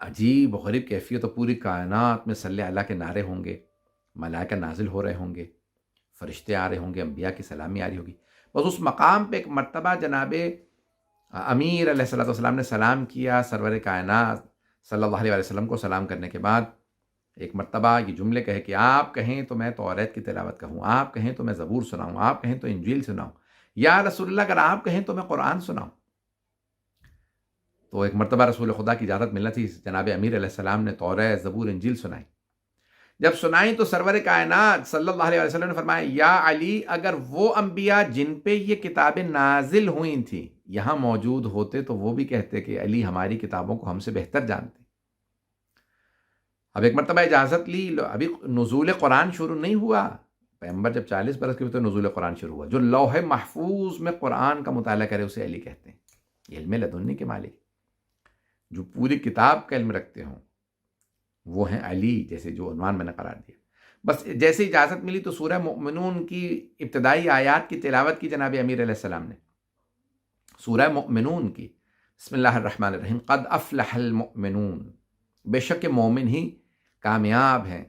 عجیب و غریب کیفیت، تو پوری کائنات میں صلی اللہ کے نعرے ہوں گے، ملائکہ نازل ہو رہے ہوں گے، فرشتے آ رہے ہوں گے، انبیاء کی سلامی آ رہی ہوگی۔ بس اس مقام پہ ایک مرتبہ جناب امیر علیہ الصلوۃ والسلام نے سلام کیا، سرور کائنات صلی اللہ علیہ وسلم کو سلام کرنے کے بعد ایک مرتبہ یہ جملے کہے کہ آپ کہیں تو میں توریت کی تلاوت کہوں، آپ کہیں تو میں زبور سناؤں، آپ کہیں تو انجیل سناؤں، یا رسول اللہ اگر آپ کہیں تو میں قرآن سناؤں۔ تو ایک مرتبہ رسول خدا کی اجازت ملنا تھی، جناب امیر علیہ السلام نے توریت، زبور، انجیل سنائی۔ جب سنائی تو سرور کائنات صلی اللہ علیہ وسلم نے فرمایا یا علی اگر وہ انبیاء جن پہ یہ کتابیں نازل ہوئی تھیں یہاں موجود ہوتے تو وہ بھی کہتے کہ علی ہماری کتابوں کو ہم سے بہتر جانتے۔ اب ایک مرتبہ اجازت لی، ابھی نزول قرآن شروع نہیں ہوا، پیغمبر جب 40 برس کے ہوئے تو نزول قرآن شروع ہوا۔ جو لوح محفوظ میں قرآن کا مطالعہ کرے اسے علی کہتے ہیں، یہ علم لدنی کے مالک، جو پوری کتاب کا علم رکھتے ہوں وہ ہیں علی، جیسے جو عنوان میں نے قرار دیا۔ بس جیسے اجازت ملی تو سورہ مؤمنون کی ابتدائی آیات کی تلاوت کی جناب امیر علیہ السلام نے۔ سورہ مؤمنون کی، بسم اللہ الرحمن الرحیم، قد افلح المؤمنون، بے شک کہ مومن ہی کامیاب ہیں،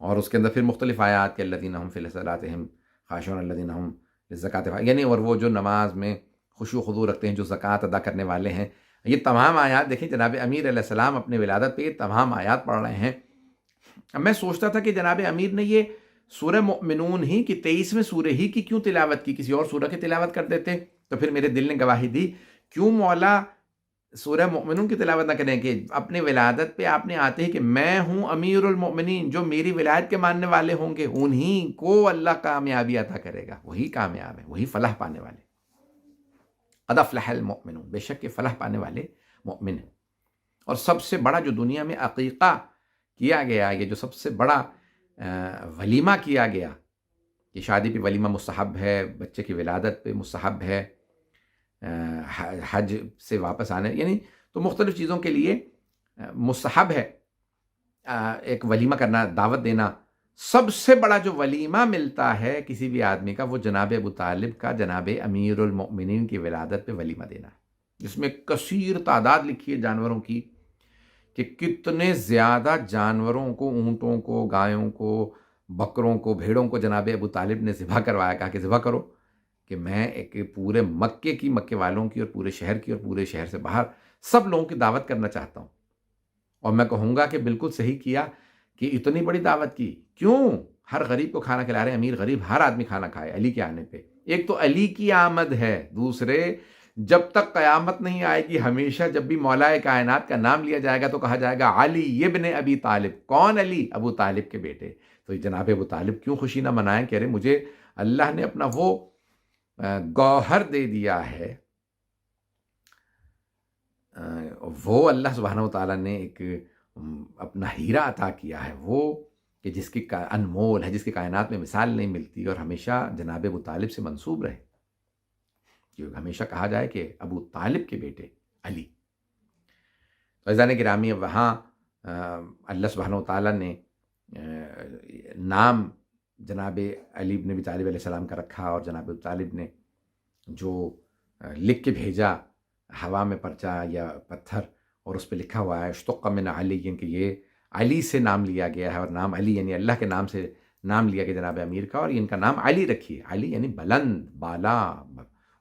اور اس کے اندر پھر مختلف آیات کے الذین هم فی صلاتہم خاشعون الذین هم للزکاۃ، یعنی اور وہ جو نماز میں خشوع و خضوع رکھتے ہیں، جو زکوٰۃ ادا کرنے والے ہیں۔ یہ تمام آیات دیکھیں، جناب امیر علیہ السلام اپنے ولادت پہ یہ تمام آیات پڑھ رہے ہیں۔ اب میں سوچتا تھا کہ جناب امیر نے یہ سورہ مؤمنون ہی کی 23ویں سورہ ہی کی کیوں تلاوت کی، کسی اور سورہ کی تلاوت کر دیتے تو پھر میرے دل نے گواہی دی، کیوں مولا سورہ مؤمنون کی تلاوت نہ کریں کہ اپنے ولادت پہ آپ نے آتے ہی کہ میں ہوں امیر المؤمنین، جو میری ولایت کے ماننے والے ہوں گے انہی کو اللہ کامیابی عطا کرے گا، وہی کامیاب ہے، وہی فلاح پانے والے۔ قد افلح المؤمنون، بے شک کہ فلاح پانے والے مؤمن ہیں۔ اور سب سے بڑا جو دنیا میں عقیقہ کیا گیا، یہ جو سب سے بڑا ولیمہ کیا گیا، کہ شادی پہ ولیمہ مستحب ہے، بچے کی ولادت پہ مستحب ہے، حج سے واپس آنے، یعنی تو مختلف چیزوں کے لیے مستحب ہے ایک ولیمہ کرنا، دعوت دینا۔ سب سے بڑا جو ولیمہ ملتا ہے کسی بھی آدمی کا وہ جناب ابو طالب کا جناب امیر المؤمنین کی ولادت پہ ولیمہ دینا ہے، جس میں کثیر تعداد لکھی ہے جانوروں کی، کہ کتنے زیادہ جانوروں کو، اونٹوں کو، گایوں کو، بکروں کو، بھیڑوں کو جناب ابو طالب نے ذبح کروایا، کہا کہ ذبح کرو، کہ میں ایک پورے مکے والوں کی اور پورے شہر کی اور پورے شہر سے باہر سب لوگوں کی دعوت کرنا چاہتا ہوں۔ اور میں کہوں گا کہ بالکل صحیح کیا کہ اتنی بڑی دعوت کی، کیوں؟ ہر غریب کو کھانا کھلا رہے ہیں، امیر غریب ہر آدمی کھانا کھائے علی کے آنے پہ۔ ایک تو علی کی آمد ہے، دوسرے جب تک قیامت نہیں آئے گی ہمیشہ جب بھی مولا کائنات کا نام لیا جائے گا تو کہا جائے گا علی ابن ابی طالب۔ کون علی؟ ابو طالب کے بیٹے۔ تو جناب ابو طالب کیوں خوشی نہ منائیں کہ ارے مجھے اللہ نے اپنا وہ گوہر دے دیا ہے، وہ اللہ سبحانہ و تعالیٰ نے ایک اپنا ہیرا عطا کیا ہے، وہ کہ جس کی انمول ہے، جس کی کائنات میں مثال نہیں ملتی، اور ہمیشہ جناب ابو طالب سے منسوب رہے، کیونکہ ہمیشہ کہا جائے کہ ابو طالب کے بیٹے علی۔ عزیزان گرامی، وہاں اللہ سبحانہ و تعالیٰ نے نام جناب علی بن ابی طالب علیہ السلام کا رکھا، اور جناب ابو طالب نے جو لکھ کے بھیجا ہوا میں پرچہ یا پتھر، اور اس پہ لکھا ہوا ہے اشتق من علی، کہ یہ علی سے نام لیا گیا ہے، اور نام علی یعنی اللہ کے نام سے نام لیا گیا جناب امیر کا، اور ان کا نام علی رکھیے۔ علی یعنی بلند، بالا،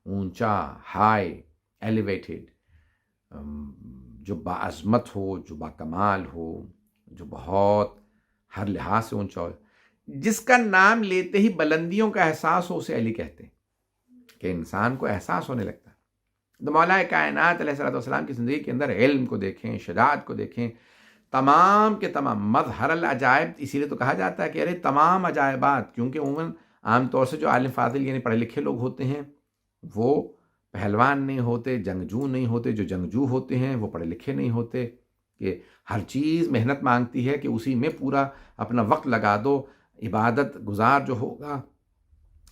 اونچا، ہائی، ایلیویٹڈ، جو باعظمت ہو، جو باکمال ہو، جو بہت ہر لحاظ سے اونچا ہو، جس کا نام لیتے ہی بلندیوں کا احساس ہو، اسے علی کہتے ہیں، کہ انسان کو احساس ہونے لگتا ہے۔ تو مولا کائنات علیہ السلام کی زندگی کے اندر علم کو دیکھیں، شجاعت کو دیکھیں، تمام کے تمام مظہر العجائب، اسی لیے تو کہا جاتا ہے کہ ارے تمام عجائبات، کیونکہ عموماً عام طور سے جو عالم فاضل یعنی پڑھے لکھے لوگ ہوتے ہیں وہ پہلوان نہیں ہوتے، جنگجو نہیں ہوتے، جو جنگجو ہوتے ہیں وہ پڑھے لکھے نہیں ہوتے، کہ ہر چیز محنت مانگتی ہے کہ اسی میں پورا اپنا وقت لگا دو۔ عبادت گزار جو ہوگا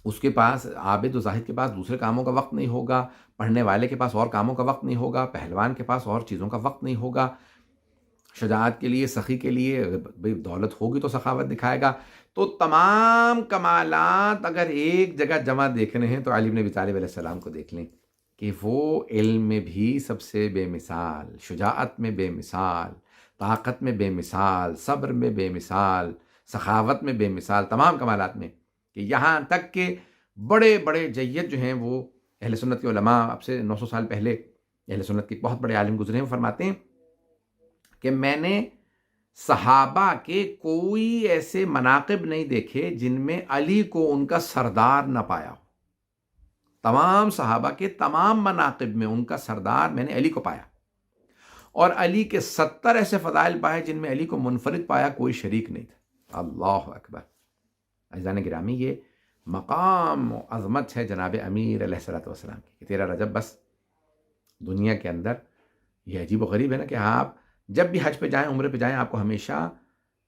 اس کے پاس، عابد و زاہد کے پاس دوسرے کاموں کا وقت نہیں ہوگا، پڑھنے والے کے پاس اور کاموں کا وقت نہیں ہوگا، پہلوان کے پاس اور چیزوں کا وقت نہیں ہوگا، شجاعت کے لیے، سخی کے لیے، دولت ہوگی تو سخاوت دکھائے گا۔ تو تمام کمالات اگر ایک جگہ جمع دیکھنے ہیں تو علی بن ابی طالب علیہ السلام کو دیکھ لیں، کہ وہ علم میں بھی سب سے بے مثال، شجاعت میں بے مثال، طاقت میں بے مثال، صبر میں بے مثال، سخاوت میں بے مثال، تمام کمالات میں، کہ یہاں تک کہ بڑے بڑے جید جو ہیں وہ اہل سنت کے علماء، اب سے 900 سال پہلے اہل سنت کے بہت بڑے عالم گزرے ہیں، وہ فرماتے ہیں کہ میں نے صحابہ کے کوئی ایسے مناقب نہیں دیکھے جن میں علی کو ان کا سردار نہ پایا ہو۔ تمام صحابہ کے تمام مناقب میں ان کا سردار میں نے علی کو پایا، اور علی کے 70 ایسے فضائل پائے جن میں علی کو منفرد پایا، کوئی شریک نہیں تھا۔ اللہ اکبر. عزیزان گرامی، یہ مقام و عظمت ہے جناب امیر علیہ الصلوۃ والسلام کی کہ 13 رجب بس دنیا کے اندر. یہ عجیب و غریب ہے نا کہ آپ جب بھی حج پہ جائیں، عمرے پہ جائیں، آپ کو ہمیشہ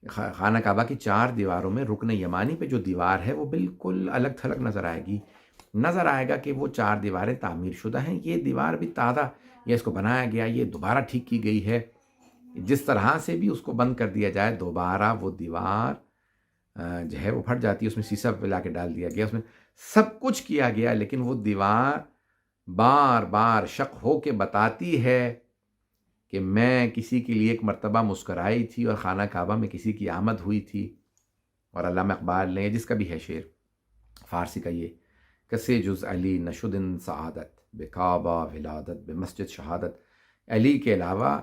خانہ کعبہ کی 4 دیواروں میں رکن یمانی پہ جو دیوار ہے وہ بالکل الگ تھلگ نظر آئے گی. نظر آئے گا کہ وہ 4 دیواریں تعمیر شدہ ہیں. یہ دیوار بھی تازہ، یہ اس کو بنایا گیا، یہ دوبارہ ٹھیک کی گئی ہے. جس طرح سے بھی اس کو بند کر دیا جائے، دوبارہ وہ دیوار جو ہے وہ پھٹ جاتی ہے. اس میں سیسا پلا کے ڈال دیا گیا، اس میں سب کچھ کیا گیا، لیکن وہ دیوار بار بار شق ہو کے بتاتی ہے کہ میں کسی کے لیے ایک مرتبہ مسکرائی تھی اور خانہ کعبہ میں کسی کی آمد ہوئی تھی. اور علامہ اقبال نے، جس کا بھی ہے شعر فارسی کا، یہ کسے جز علی نشدن سعادت بے کعبہ ولادت بے مسجد شہادت. علی کے علاوہ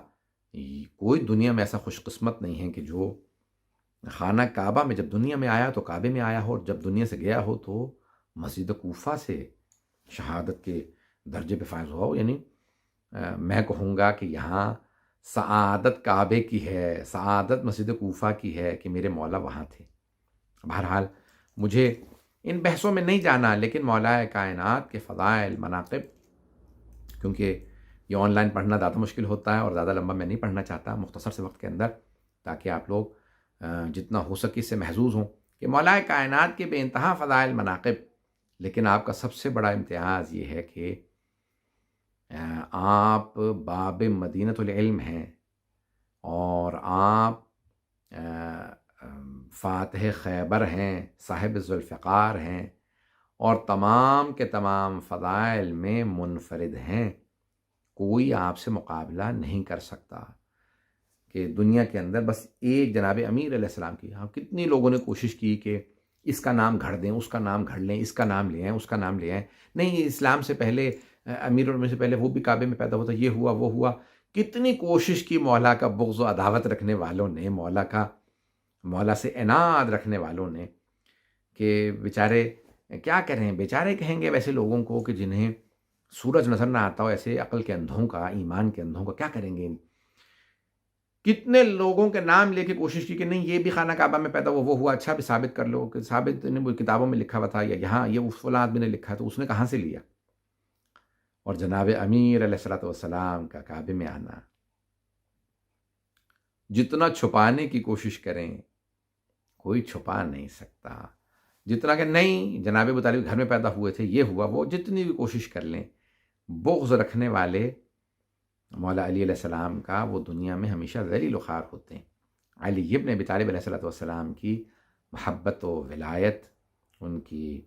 کوئی دنیا میں ایسا خوش قسمت نہیں ہے کہ جو خانہ کعبہ میں جب دنیا میں آیا تو کعبے میں آیا ہو، اور جب دنیا سے گیا ہو تو مسجد کوفہ سے شہادت کے درجے پہ فائز ہوا ہو. یعنی میں کہوں گا کہ یہاں سعادت کعبے کی ہے، سعادت مسجد کوفہ کی ہے کہ میرے مولا وہاں تھے. بہرحال مجھے ان بحثوں میں نہیں جانا، لیکن مولا کائنات کے فضائل، مناقب، کیونکہ یہ آن لائن پڑھنا زیادہ مشکل ہوتا ہے اور زیادہ لمبا میں نہیں پڑھنا چاہتا، مختصر سے وقت کے اندر، تاکہ آپ لوگ جتنا ہو سکے اس سے محظوظ ہوں کہ مولا کائنات کے بے انتہا فضائل، مناقب. لیکن آپ کا سب سے بڑا امتیاز یہ ہے کہ آپ باب مدینۃ العلم ہیں، اور آپ فاتح خیبر ہیں، صاحب ذوالفقار ہیں، اور تمام کے تمام فضائل میں منفرد ہیں. کوئی آپ سے مقابلہ نہیں کر سکتا کہ دنیا کے اندر بس ایک جناب امیر علیہ السلام کی. ہاں، کتنی لوگوں نے کوشش کی کہ اس کا نام گھڑ دیں، اس کا نام گھڑ لیں، اس کا نام لے آئیں، اس کا نام لے آئیں. نہیں، اسلام سے پہلے، امیر اور سے پہلے وہ بھی کعبے میں پیدا ہوتا، یہ ہوا وہ ہوا. کتنی کوشش کی مولا کا بغض و عداوت رکھنے والوں نے، مولا سے عناد رکھنے والوں نے، کہ بیچارے کیا کریں. بیچارے کہیں گے ویسے لوگوں کو کہ جنہیں سورج نظر نہ آتا ہو، ایسے عقل کے اندھوں کا، ایمان کے اندھوں کا، کیا کریں گے. کتنے لوگوں کے نام لے کے کوشش کی کہ نہیں یہ بھی خانہ کعبہ میں پیدا ہوا، وہ ہوا. اچھا بھی ثابت کر لو کہ ثابت نے وہ کتابوں میں لکھا ہوا تھا، یا یہاں یہ فلاں آدمی نے لکھا تو اس نے کہاں سے لیا. اور جناب امیر علیہ الصلوۃ والسلام کا کعبے میں آنا، جتنا چھپانے کی کوشش کریں کوئی چھپا نہیں سکتا. جتنا کہ نہیں جناب ابو طالب گھر میں پیدا ہوئے تھے، یہ ہوا وہ، جتنی بھی کوشش کر لیں، بغض رکھنے والے مولا علی علیہ السلام کا وہ دنیا میں ہمیشہ ذلیل و خوار ہوتے ہیں. علی ابن ابی طالب علیہ الصلوۃ والسلام کی محبت و ولایت، ان کی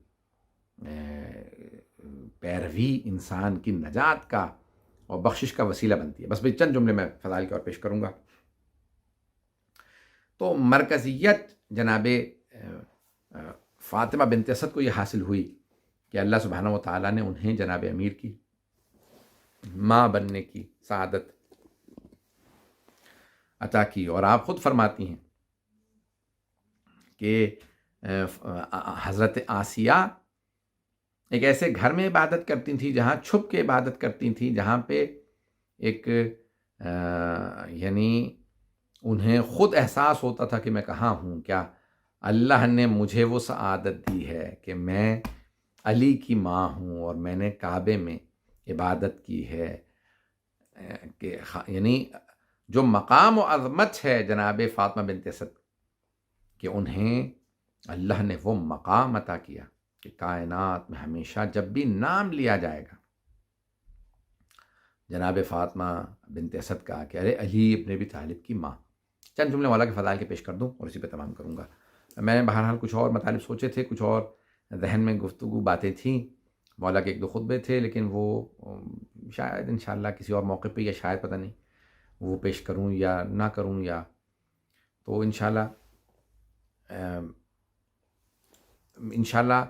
پیروی انسان کی نجات کا اور بخشش کا وسیلہ بنتی ہے. بس بھئی چند جملے میں فضائل کے اور پیش کروں گا. تو مرکزیت جناب فاطمہ بنت اسد کو یہ حاصل ہوئی کہ اللہ سبحانہ و تعالیٰ نے انہیں جناب امیر کی ماں بننے کی سعادت عطا کی. اور آپ خود فرماتی ہیں کہ حضرت آسیہ ایک ایسے گھر میں عبادت کرتی تھیں جہاں چھپ کے عبادت کرتی تھیں، جہاں پہ ایک یعنی انہیں خود احساس ہوتا تھا کہ میں کہاں ہوں. کیا اللہ نے مجھے وہ سعادت دی ہے کہ میں علی کی ماں ہوں اور میں نے کعبے میں عبادت کی ہے. کہ یعنی جو مقام و عظمت ہے جناب فاطمہ بنت اسد کہ انہیں اللہ نے وہ مقام عطا کیا کہ کائنات میں ہمیشہ جب بھی نام لیا جائے گا جناب فاطمہ بنت اسد کا کہ ارے علی ابن ابی طالب کی ماں. چند جملے مولا کے فضائل کے پیش کر دوں اور اسی پہ تمام کروں گا. میں نے بہرحال کچھ اور مطالب سوچے تھے، کچھ اور ذہن میں گفتگو باتیں تھیں. مولا کے 1-2 خطبے تھے، لیکن وہ شاید انشاءاللہ کسی اور موقع پہ، یا شاید پتہ نہیں وہ پیش کروں یا نہ کروں، یا تو انشاءاللہ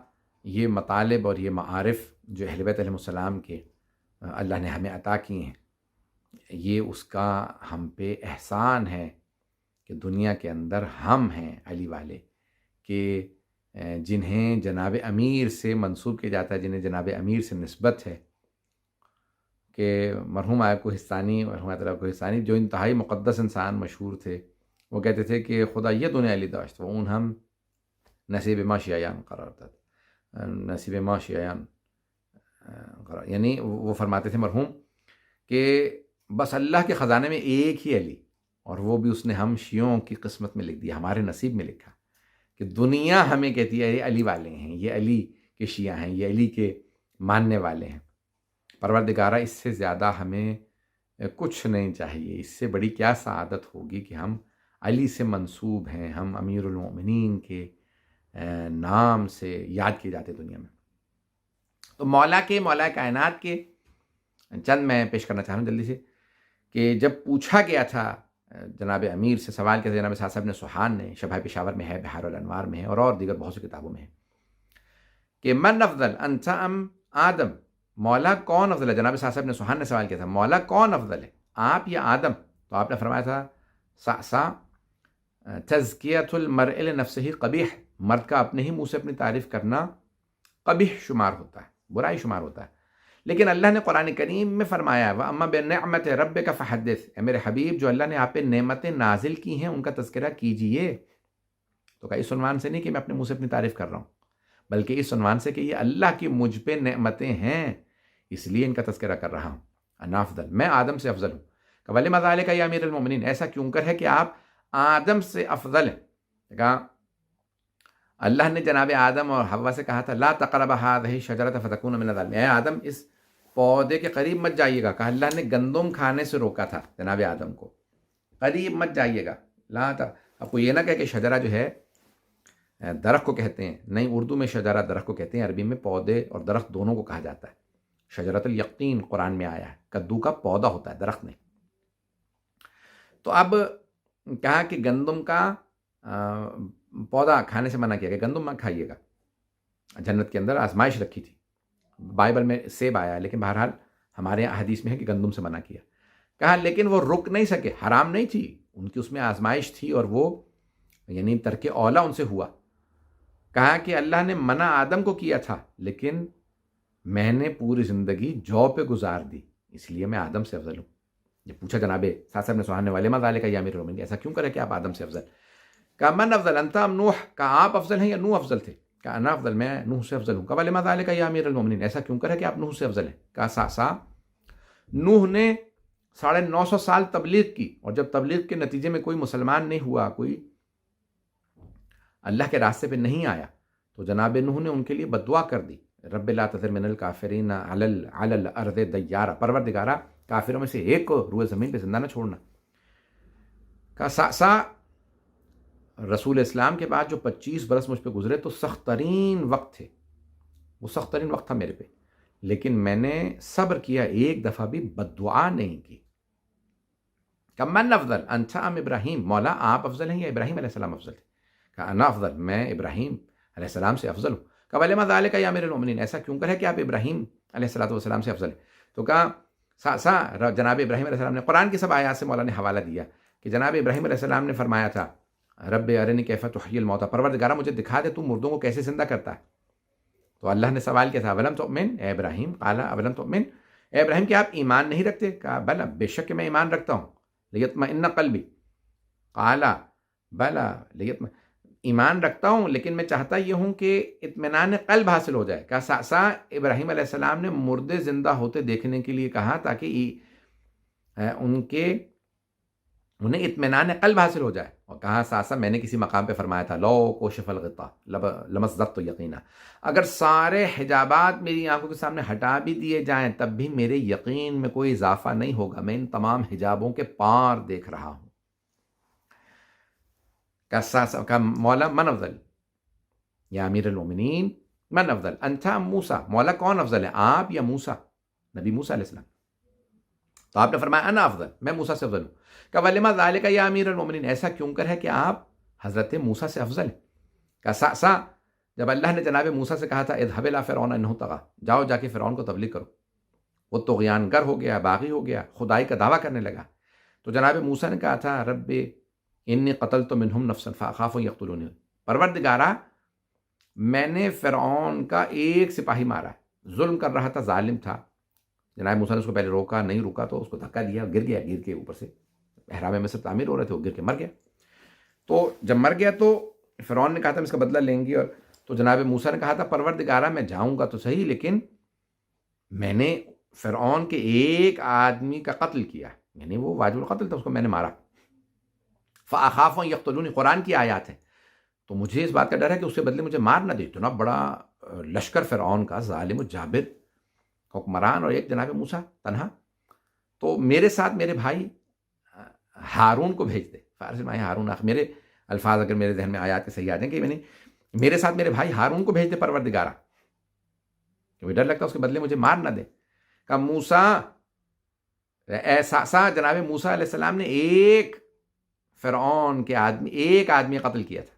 یہ مطالب اور یہ معارف جو اہل بیت علیہ السلام کے اللہ نے ہمیں عطا کیے ہیں، یہ اس کا ہم پہ احسان ہے کہ دنیا کے اندر ہم ہیں علی والے کہ جنہیں جناب امیر سے منسوب کیا جاتا ہے، جنہیں جناب امیر سے نسبت ہے. کہ مرحوم آیا کوہستانی، مرحوم آیت اللہ کوہستانی جو انتہائی مقدس انسان مشہور تھے، وہ کہتے تھے کہ خدا یہ دنیا علی داشت و اون ہم نصیب ما شیعان قرار داد، نصیب ما شیعان قرار، یعنی وہ فرماتے تھے مرحوم کہ بس اللہ کے خزانے میں ایک ہی علی، اور وہ بھی اس نے ہم شیعوں کی قسمت میں لکھ دیا، ہمارے نصیب میں لکھا کہ دنیا ہمیں کہتی ہے یہ علی والے ہیں، یہ علی کے شیعہ ہیں، یہ علی کے ماننے والے ہیں۔ پروردگارہ اس سے زیادہ ہمیں کچھ نہیں چاہیے، اس سے بڑی کیا سعادت ہوگی کہ ہم علی سے منسوب ہیں، ہم امیر المومنین کے نام سے یاد کیے جاتے دنیا میں۔ تو مولا کائنات کے چند میں پیش کرنا چاہ رہا ہوں جلدی سے، کہ جب پوچھا گیا تھا جناب امیر سے، سوال کیا جناب صاحب نے سبحان نے، شبہ پشاور میں ہے، بحار الانوار میں ہے، اور دیگر بہت سی کتابوں میں ہے، کہ من افضل انت ام آدم، مولا کون افضل ہے؟ جناب صاحب نے سبحان نے سوال کیا تھا مولا کون افضل ہے، آپ یا آدم؟ تو آپ نے فرمایا تھا سا تزکیۃ المرء لنفسہ قبیح، مرد کا اپنے ہی منہ سے اپنی تعریف کرنا قبیح شمار ہوتا ہے، برائی شمار ہوتا ہے۔ لیکن اللہ نے قرآن کریم میں فرمایا وَأَمَّا بِنِعْمَةِ رَبِّكَ فَحَدِّثْ، اے میرے حبیب جو اللہ نے آپ پہ نعمتیں نازل کی ہیں ان کا تذکرہ کیجئے۔ تو کہا اس عنوان سے نہیں کہ میں اپنے منہ سے اپنی تعریف کر رہا ہوں، بلکہ اس عنوان سے کہ یہ اللہ کی مجھ پہ نعمتیں ہیں، اس لیے ان کا تذکرہ کر رہا ہوں۔ انا افضل، میں آدم سے افضل ہوں۔ کہ وَلِمَ ذَلِكَ يَا امیر المومنین، ایسا کیوں کر ہے کہ آپ آدم سے افضل ہیں؟ کہا اللہ نے جناب آدم اور حوا سے کہا تھا لا تقرب هذه الشجرة فتكون من الظالمين، اے آدم اس پودے کے قریب مت جائیے گا۔ کہا اللہ نے گندم کھانے سے روکا تھا جناب آدم کو، قریب مت جائیے گا۔ اب کو یہ نہ کہے کہ شجرہ جو ہے درخت کو کہتے ہیں، نہیں، اردو میں شجرہ درخت کو کہتے ہیں، عربی میں پودے اور درخت دونوں کو کہا جاتا ہے۔ شجرۃ الیقین قرآن میں آیا ہے، کدو کا پودا ہوتا ہے، درخت نہیں۔ تو اب کہا کہ گندم کا پودا کھانے سے منع کیا کہ گندم مت کھائیے گا۔ جنت کے اندر آزمائش رکھی تھی، بائبل میں سیب آیا ہے، لیکن بہرحال ہمارے یہاں حدیث میں ہے کہ گندم سے منع کیا۔ کہا لیکن وہ رک نہیں سکے، حرام نہیں تھی، ان کی اس میں آزمائش تھی، اور وہ یعنی ترک اولا ان سے ہوا۔ کہا کہ اللہ نے منع آدم کو کیا تھا، لیکن میں نے پوری زندگی جو پہ گزار دی، اس لیے میں آدم سے افضل ہوں۔ یہ پوچھا جناب صاحب نے سبحان والے ما ذالک یا امیر المومنین، ایسا کیوں کرے کہ آپ آدم سے افضل؟ کہا من افضل انت ام نوح، کہا آپ افضل ہیں یا نوح افضل تھے؟ کہا انا افضل، میں نوح سے افضل ہوں۔ کہا وَلِمَا ذَلِكَ يَا امیر المومنین، ایسا کیوں کرے کہ آپ نوح سے افضل ہیں؟ کہا سا نوح نے 950 سال تبلیغ کی، اور جب تبلیغ کے نتیجے میں کوئی مسلمان نہیں ہوا، کوئی اللہ کے راستے پہ نہیں آیا، تو جناب نوح نے ان کے لیے بد دعا کر دی، رب لا تذر من الکافرین علی الارض دیارا، پروردگارہ کافروں میں سے ایک کو روئے زمین پہ زندہ نہ چھوڑنا۔ کہا سا رسول اسلام کے بعد جو 25 برس مجھ پہ گزرے تو سخت ترین وقت تھے، وہ سخت ترین وقت تھا میرے پہ، لیکن میں نے صبر کیا، ایک دفعہ بھی بد دعا نہیں کی۔ کہ من افضل انت ام ابراہیم، مولا آپ افضل ہیں یا ابراہیم علیہ السلام افضل تھے؟ کہا انا افضل، میں ابراہیم علیہ السلام سے افضل ہوں۔ کہ وَلِمَا ذَلِكَ يَا امیر المومنین، ایسا کیوں کر ہے کہ آپ ابراہیم علیہ السلام سے افضل ہیں؟ تو کہا جناب ابراہیم علیہ السلام نے قرآن کی سب آیات سے مولا نے حوالہ دیا کہ جناب ابراہیم علیہ السلام نے فرمایا تھا رب ارنی کیف تحیی الموتى، پروردگارہ مجھے دکھا دے تو مردوں کو کیسے زندہ کرتا ہے۔ تو اللہ نے سوال کیا تھا اولم تؤمن، اے ابراہیم، قال اولم تؤمن، اے ابراہیم کیا آپ ایمان نہیں رکھتے؟ کہا بلا، بے شک کہ میں ایمان رکھتا ہوں، لیطمئن قلبی، قال بلا، ایمان رکھتا ہوں لیکن میں چاہتا یہ ہوں کہ اطمینان قلب حاصل ہو جائے۔ کہا سا ابراہیم علیہ السلام نے مردے زندہ ہوتے دیکھنے کے لیے کہا تاکہ انہیں اطمینان قلب حاصل ہو جائے، اور کہا ساسا میں نے کسی مقام پہ فرمایا تھا لو کوشف الغطا لمزدت یقینا، اگر سارے حجابات میری آنکھوں کے سامنے ہٹا بھی دیے جائیں تب بھی میرے یقین میں کوئی اضافہ نہیں ہوگا، میں ان تمام حجابوں کے پار دیکھ رہا ہوں۔ کہ مولا من افضل یا امیر المومنین، من افضل انت ام موسیٰ، مولا کون افضل ہے، آپ یا موسیٰ، نبی موسیٰ علیہ السلام؟ تو آپ نے فرمایا انا افضل، میں موسیٰ سے افضل ہوں۔ کہ وَلِمَا ذَلِكَ یا امیر المومنین، ایسا کیوں کر ہے کہ آپ حضرت موسیٰ سے افضل ہیں؟ کہ سا جب اللہ نے جناب موسیٰ سے کہا تھا اذهب الى فرعون انه طغى، جاؤ جا کے فرعون کو تبلیغ کرو، وہ طغیان گر ہو گیا، باغی ہو گیا، خدائی کا دعویٰ کرنے لگا، تو جناب موسیٰ نے کہا تھا رب انی قتلت منہم نفسا فاخاف ان یقتلونی، پروردگارہ میں نے فرعون کا ایک سپاہی مارا، ظلم کر رہا تھا، ظالم تھا۔ جناب موسیٰ نے اس کو پہلے روکا، نہیں روکا تو اس کو دھکا دیا، گر گیا، گر کے اوپر سے احرام مصر تعمیر ہو رہے تھے، وہ گر کے مر گیا۔ تو جب مر گیا تو فرعون نے کہا تھا ہم اس کا بدلہ لیں گے، اور تو جناب موسیٰ نے کہا تھا پروردگارہ میں جاؤں گا تو صحیح، لیکن میں نے فرعون کے ایک آدمی کا قتل کیا، یعنی وہ واجب القتل تھا، اس کو میں نے مارا. فَأَخَافُ أَن يَقْتُلُونِ، قرآن کی آیات ہے. تو مجھے اس بات کا ڈر ہے کہ اس کے بدلے مجھے مار نہ دے. اتنا بڑا لشکر فرعون کا، ظالم و جابر حکمران، اور ایک جناب موسیٰ تنہا. تو میرے ساتھ میرے بھائی ہارون کو بھیج دے. فارسی میں ہارون، میرے الفاظ اگر میرے ذہن میں آیات کے صحیح آ جائیں کہ میں نے میرے ساتھ میرے بھائی ہارون کو بھیج دے پروردگارہ، کیونکہ ڈر لگتا اس کے بدلے مجھے مار نہ دے. کہا موسیٰ، ایسا جناب موسیٰ علیہ السلام نے ایک فرعون کے ایک آدمی قتل کیا تھا،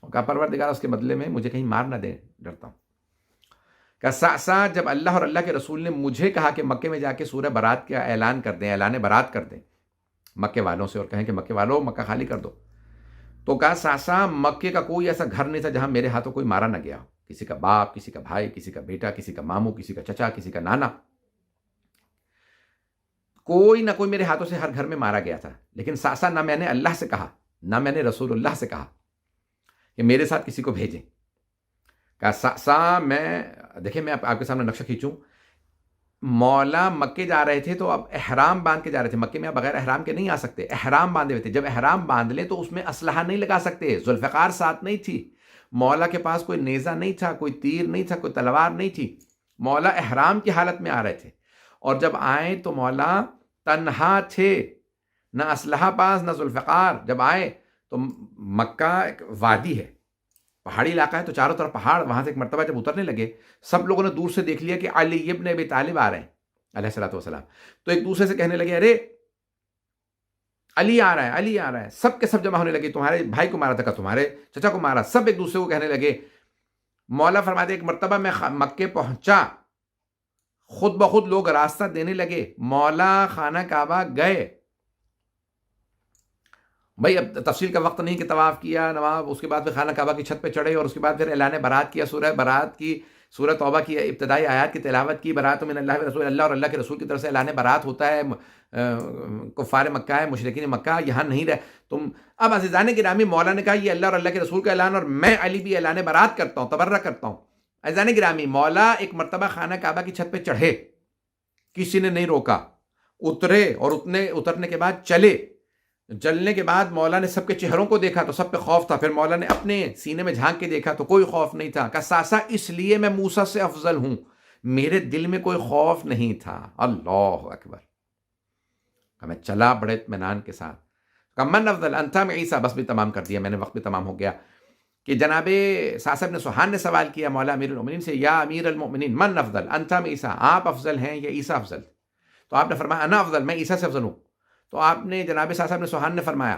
اور کہا پروردگار اس کے بدلے میں مجھے کہیں مار نہ دے، ڈرتا ہوں. کہ سا جب اللہ اور اللہ کے رسول نے مجھے کہا کہ مکے میں جا کے سورہ برات کا اعلان کر دیں، اعلان برات کر دیں مکے والوں سے، اور کہیں کہ مکے والوں مکہ خالی کر دو، تو کہا ساسا مکے کا کوئی ایسا گھر نہیں تھا جہاں میرے ہاتھوں کوئی مارا نہ گیا ہو. کسی کا باپ، کسی کا بھائی، کسی کا بیٹا، کسی کا ماموں، کسی کا چچا، کسی کا نانا، کوئی نہ کوئی میرے ہاتھوں سے ہر گھر میں مارا گیا تھا. لیکن ساسا نہ میں نے اللہ سے کہا، نہ میں نے رسول اللہ سے کہا کہ میرے ساتھ کسی کو بھیجیں. کہا ساسا میں دیکھیں، میں آپ کے سامنے نقشہ کھینچوں. مولا مکے جا رہے تھے تو اب احرام باندھ کے جا رہے تھے. مکے میں آپ بغیر احرام کے نہیں آ سکتے، احرام باندھے ہوئے تھے. جب احرام باندھ لیں تو اس میں اسلحہ نہیں لگا سکتے. ذوالفقار ساتھ نہیں تھی، مولا کے پاس کوئی نیزہ نہیں تھا، کوئی تیر نہیں تھا، کوئی تلوار نہیں تھی. مولا احرام کی حالت میں آ رہے تھے، اور جب آئے تو مولا تنہا تھے، نہ اسلحہ پاس نہ ذوالفقار. جب آئے تو مکہ ایک وادی ہے، پہاڑی علاقہ ہے، تو چاروں طرف پہاڑ. وہاں سے ایک مرتبہ جب اترنے لگے، سب لوگوں نے دور سے دیکھ لیا کہ علی ابن ابی طالب آ رہے ہیں علیہ الصلوۃ والسلام. تو ایک دوسرے سے کہنے لگے ارے علی آ رہا ہے، علی آ رہا ہے. سب کے سب جمع ہونے لگے. تمہارے بھائی کو مارا تھا، تمہارے چچا کو مارا. سب ایک دوسرے کو کہنے لگے. مولا فرماتے ایک مرتبہ میں مکے پہنچا، خود بخود لوگ راستہ دینے لگے. مولا خانہ کعبہ گئے. بھائی اب تفصیل کا وقت نہیں کہ طواف کیا نواب، اس کے بعد پھر خانہ کعبہ کی چھت پہ چڑھے، اور اس کے بعد پھر اعلان برات کیا. سورہ برات کی، سورہ توبہ کی ابتدائی آیات کی تلاوت کی. برات من اللہ و رسول، اللہ اور اللہ کے رسول کی طرف سے اعلان برات ہوتا ہے. کفار مکہ ہے، مشرکین مکہ یہاں نہیں رہے تم. اب عزیزان گرامی، مولا نے کہا یہ اللہ اور اللہ کے رسول کا اعلان، اور میں علی بھی اعلان برات کرتا ہوں، تبرہ کرتا ہوں. عزیزان گرامی، مولا ایک مرتبہ خانہ کعبہ کی چھت پہ چڑھے، کسی نے نہیں روکا. اترے، اور اترنے کے بعد چلے. چلنے کے بعد مولا نے سب کے چہروں کو دیکھا تو سب پہ خوف تھا. پھر مولا نے اپنے سینے میں جھانک کے دیکھا تو کوئی خوف نہیں تھا. کہا ساسا اس لیے میں موسیٰ سے افضل ہوں، میرے دل میں کوئی خوف نہیں تھا. اللہ اکبر. کہا میں چلا بڑے اطمینان کے ساتھ. کہا من افضل انت ام عیسیٰ. بس بھی تمام کر دیا میں نے، وقت بھی تمام ہو گیا. کہ جناب ساسا ابن سوحان نے سوال کیا مولا امیر المؤمنین سے، یا امیر المؤمنین من افضل انت ام عیسیٰ، آپ افضل ہیں یا عیسیٰ افضل؟ تو آپ نے فرمایا انا افضل، میں عیسیٰ سے افضل ہوں. تو آپ نے جناب ساسا ابن سوحان نے فرمایا،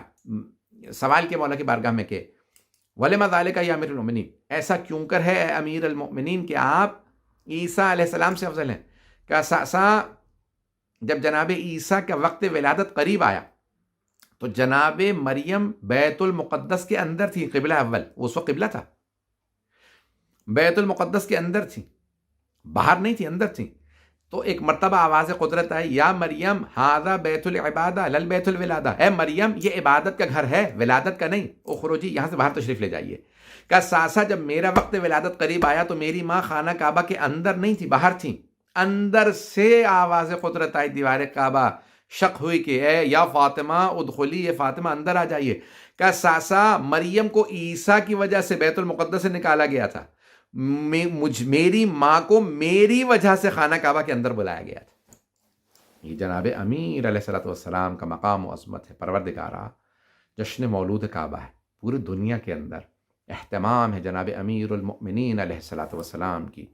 سوال کیا مولا کی بارگاہ میں کہ وَلِمَ ذَلِكَ یا امیر المؤمنین، ایسا کیوں کر ہے اے امیر المؤمنین کہ آپ عیسیٰ علیہ السلام سے افضل ہیں؟ کہ ساسا جب جناب عیسیٰ کا وقت ولادت قریب آیا تو جناب مریم بیت المقدس کے اندر تھی، قبلہ اول، وہ اس وقت قبلہ تھا، بیت المقدس کے اندر تھی، باہر نہیں تھی، اندر تھی. تو ایک مرتبہ آواز قدرت آئی، یا مریم ھذا بیت العبادہ لل بیت الولادہ، اے مریم یہ عبادت کا گھر ہے، ولادت کا نہیں. اخرجی، یہاں سے باہر تشریف لے جائیے. کہ ساسا جب میرا وقت ولادت قریب آیا تو میری ماں خانہ کعبہ کے اندر نہیں تھی، باہر تھی. اندر سے آواز قدرت آئی دیوار کعبہ، شق ہوئی کہ اے یا فاطمہ ادخلی، یہ فاطمہ اندر آ جائیے. کہ ساسا مریم کو عیسیٰ کی وجہ سے بیت المقدس سے نکالا گیا تھا، میری ماں کو میری وجہ سے خانہ کعبہ کے اندر بلایا گیا تھا. یہ جناب امیر علیہ الصلوۃ والسلام کا مقام و عظمت ہے. پروردگارہ جشن مولود کعبہ ہے، پوری دنیا کے اندر اہتمام ہے جناب امیر المؤمنین علیہ الصلوۃ والسلام کی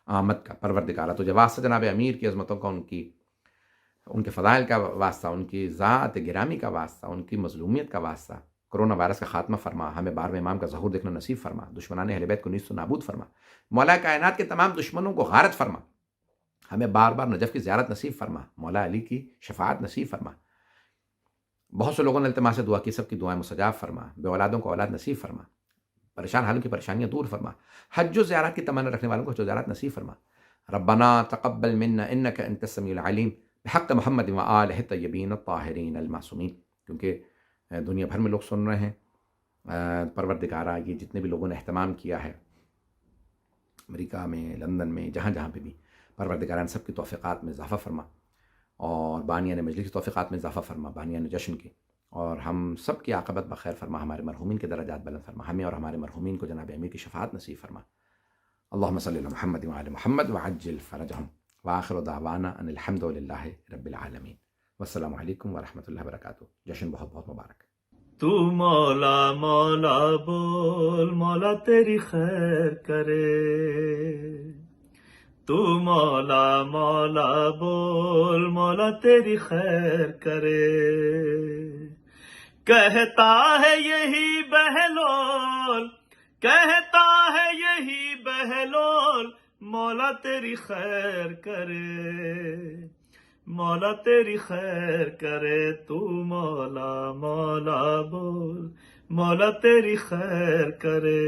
آمد کا. پروردگارہ تو واسطہ جناب امیر کی عظمتوں کا، ان کے فضائل کا واسطہ، ان کی ذات گرامی کا واسطہ، ان کی مظلومیت کا واسطہ. کرونا وائرس کا خاتمہ فرما، ہمیں 12ویں امام کا ظہور دیکھنا نصیب فرما، دشمنان اہل بیت کو نیست و نابود فرما، مولا کائنات کے تمام دشمنوں کو غارت فرما، ہمیں بار بار نجف کی زیارت نصیب فرما، مولا علی کی شفاعت نصیب فرما. بہت سے لوگوں نے التماس سے دعا کی، سب کی دعائیں مستجاب فرما، بے اولادوں کو اولاد نصیب فرما، پریشان حالوں کی پریشانیاں دور فرما، حج و زیارت کی تمنا رکھنے والوں کو حج و زیارت نصیب فرما. ربنا تقبل منا انک انت السمیع العلیم بحق محمد و آلہ الطیبین الطاہرین المعصومین. کیونکہ دنیا بھر میں لوگ سن رہے ہیں پروردگارہ یہ جتنے بھی لوگوں نے اہتمام کیا ہے امریکہ میں، لندن میں، جہاں جہاں پہ بھی، پروردگارہ سب کی توفیقات میں اضافہ فرما، اور بانیان مجلس کی توفیقات میں اضافہ فرما، بانیان جشن کی، اور ہم سب کی عاقبت بخیر فرما، ہمارے مرحومین کے درجات بلند فرما، ہمیں اور ہمارے مرحومین کو جناب امیر کی شفاعت نصیب فرما۔ اللہم صلی علی محمد وعلی محمد وعجل فرجہم، وآخر دعوانا ان الحمد للہ رب العالمین، والسلام علیکم ورحمۃ اللہ وبرکاتہ۔ جشن بہت بہت مبارک۔ تو مولا مولا بول، مولا تیری خیر کرے، تو مولا مولا بول، مولا تیری خیر کرے، کہتا ہے یہی بہلول، کہتا ہے یہی بہلول، مولا تیری خیر کرے، مولا تیری خیر کرے، تو مولا مولا بول، مولا تیری خیر کرے۔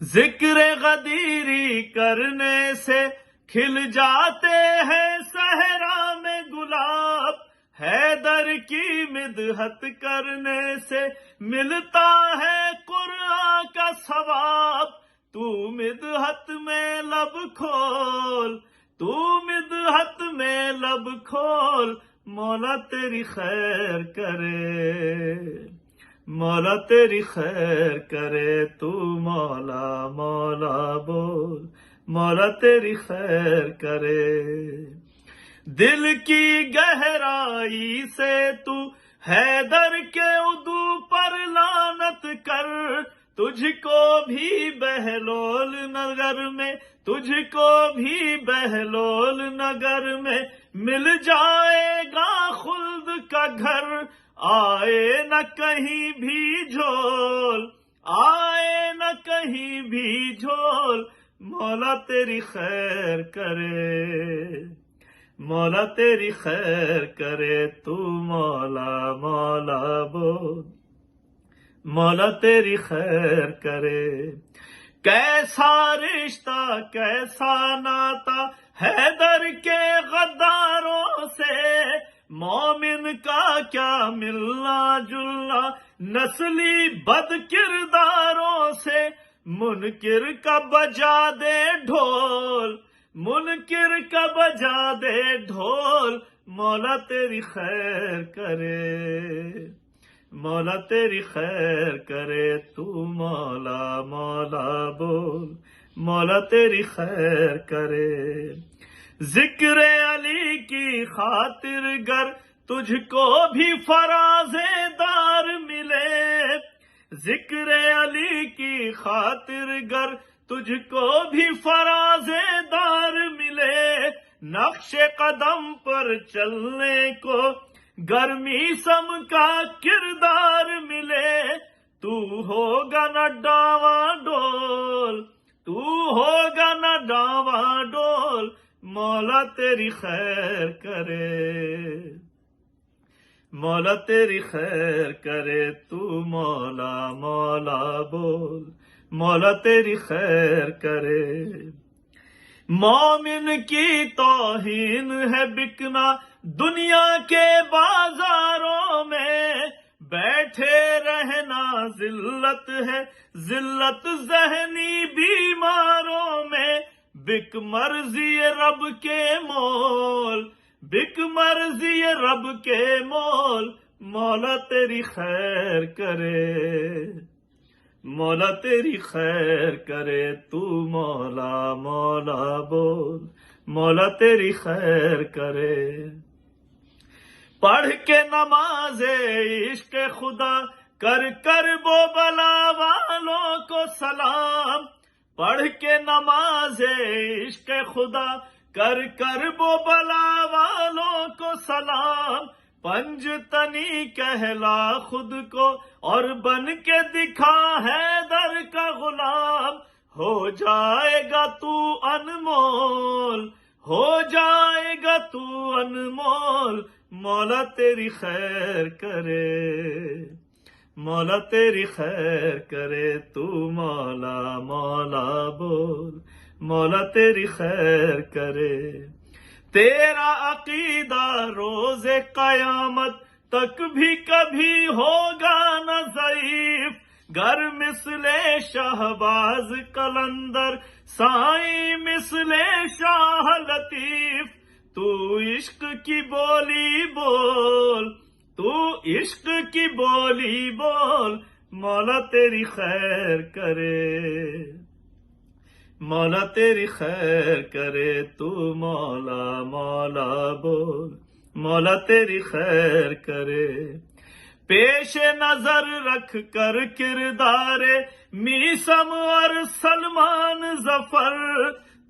ذکر غدیری کرنے سے کھل جاتے ہیں صحرا میں گلاب، حیدر کی مدحت کرنے سے ملتا ہے قرآن کا ثواب، تو مدحت میں لب کھول، تو مدحت میں لب کھول، مولا تیری خیر کرے، مولا تیری خیر کرے، تو مولا مولا بول، مولا تیری خیر کرے۔ دل کی گہرائی سے تو حیدر کے عدو پر لعنت کر، تجھ کو بھی بہلول نگر میں، تجھ کو بھی بہلول نگر میں مل جائے گا خلد کا گھر، آئے نہ کہیں بھی جھول، آئے نہ کہیں بھی جھول، مولا تیری خیر کرے، مولا تیری خیر کرے، تو مولا مولا بول، مولا تیری خیر کرے۔ کیسا رشتہ کیسا ناتا حیدر کے غداروں سے، مومن کا کیا ملنا جلنا نسلی بد کرداروں سے، منکر کا بجا دے ڈھول، منکر کا بجا دے ڈھول، مولا تیری خیر کرے، مولا تیری خیر کرے، تو مولا مولا بول، مولا تیری خیر کرے۔ ذکر علی کی خاطر گر تجھ کو بھی فراز دار ملے، ذکر علی کی خاطر گر تجھ کو بھی فراز دار ملے، نقش قدم پر چلنے کو گرمی سم کا کردار ملے، تو ہوگا نہ ڈاواں ڈول، تو ہوگا نہ ڈاواں ڈول، مولا تیری خیر کرے، مولا تیری خیر کرے، تو مولا مولا بول، مولا تیری خیر کرے۔ مومن کی توہین ہے بکنا دنیا کے بازاروں میں، بیٹھے رہنا ذلت ہے، ذلت ذہنی بیماروں میں، بک مرضی رب کے مول، بک مرضی رب کے مول، مولا تیری خیر کرے، مولا تیری خیر کرے، تو مولا مولا بول، مولا تیری خیر کرے۔ پڑھ کے نماز عشق خدا کر کر بو بلا والوں کو سلام، پڑھ کے نماز عشق خدا کر کر بو بلا والوں کو سلام، پنج تنی کہلا خود کو اور بن کے دکھا حیدر کا غلام، ہو جائے گا تو انمول، ہو جائے گا تو انمول، مولا تیری خیر کرے، مولا تیری خیر کرے، تو مولا مولا بول، مولا تیری خیر کرے۔ تیرا عقیدہ روز قیامت تک بھی کبھی ہوگا نہ ضعیف، گر مثل شہباز قلندر، سائیں مثل شاہ لطیف، تو عشق کی بولی بول، تو عشق کی بولی بول، مولا تیری خیر کرے، مولا تیری خیر کرے، تو مولا مولا بول، مولا تیری خیر کرے۔ پیش نظر رکھ کر کردار میثم اور سلمان ظفر،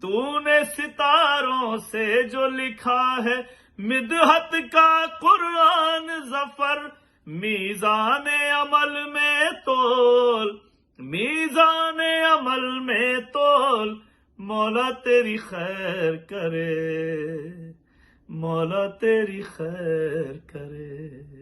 تو نے ستاروں سے جو لکھا ہے مدحت کا قرآن ظفر، میزان عمل میں تول، میزان عمل میں تول، مولا تیری خیر کرے، مولا تیری خیر کرے۔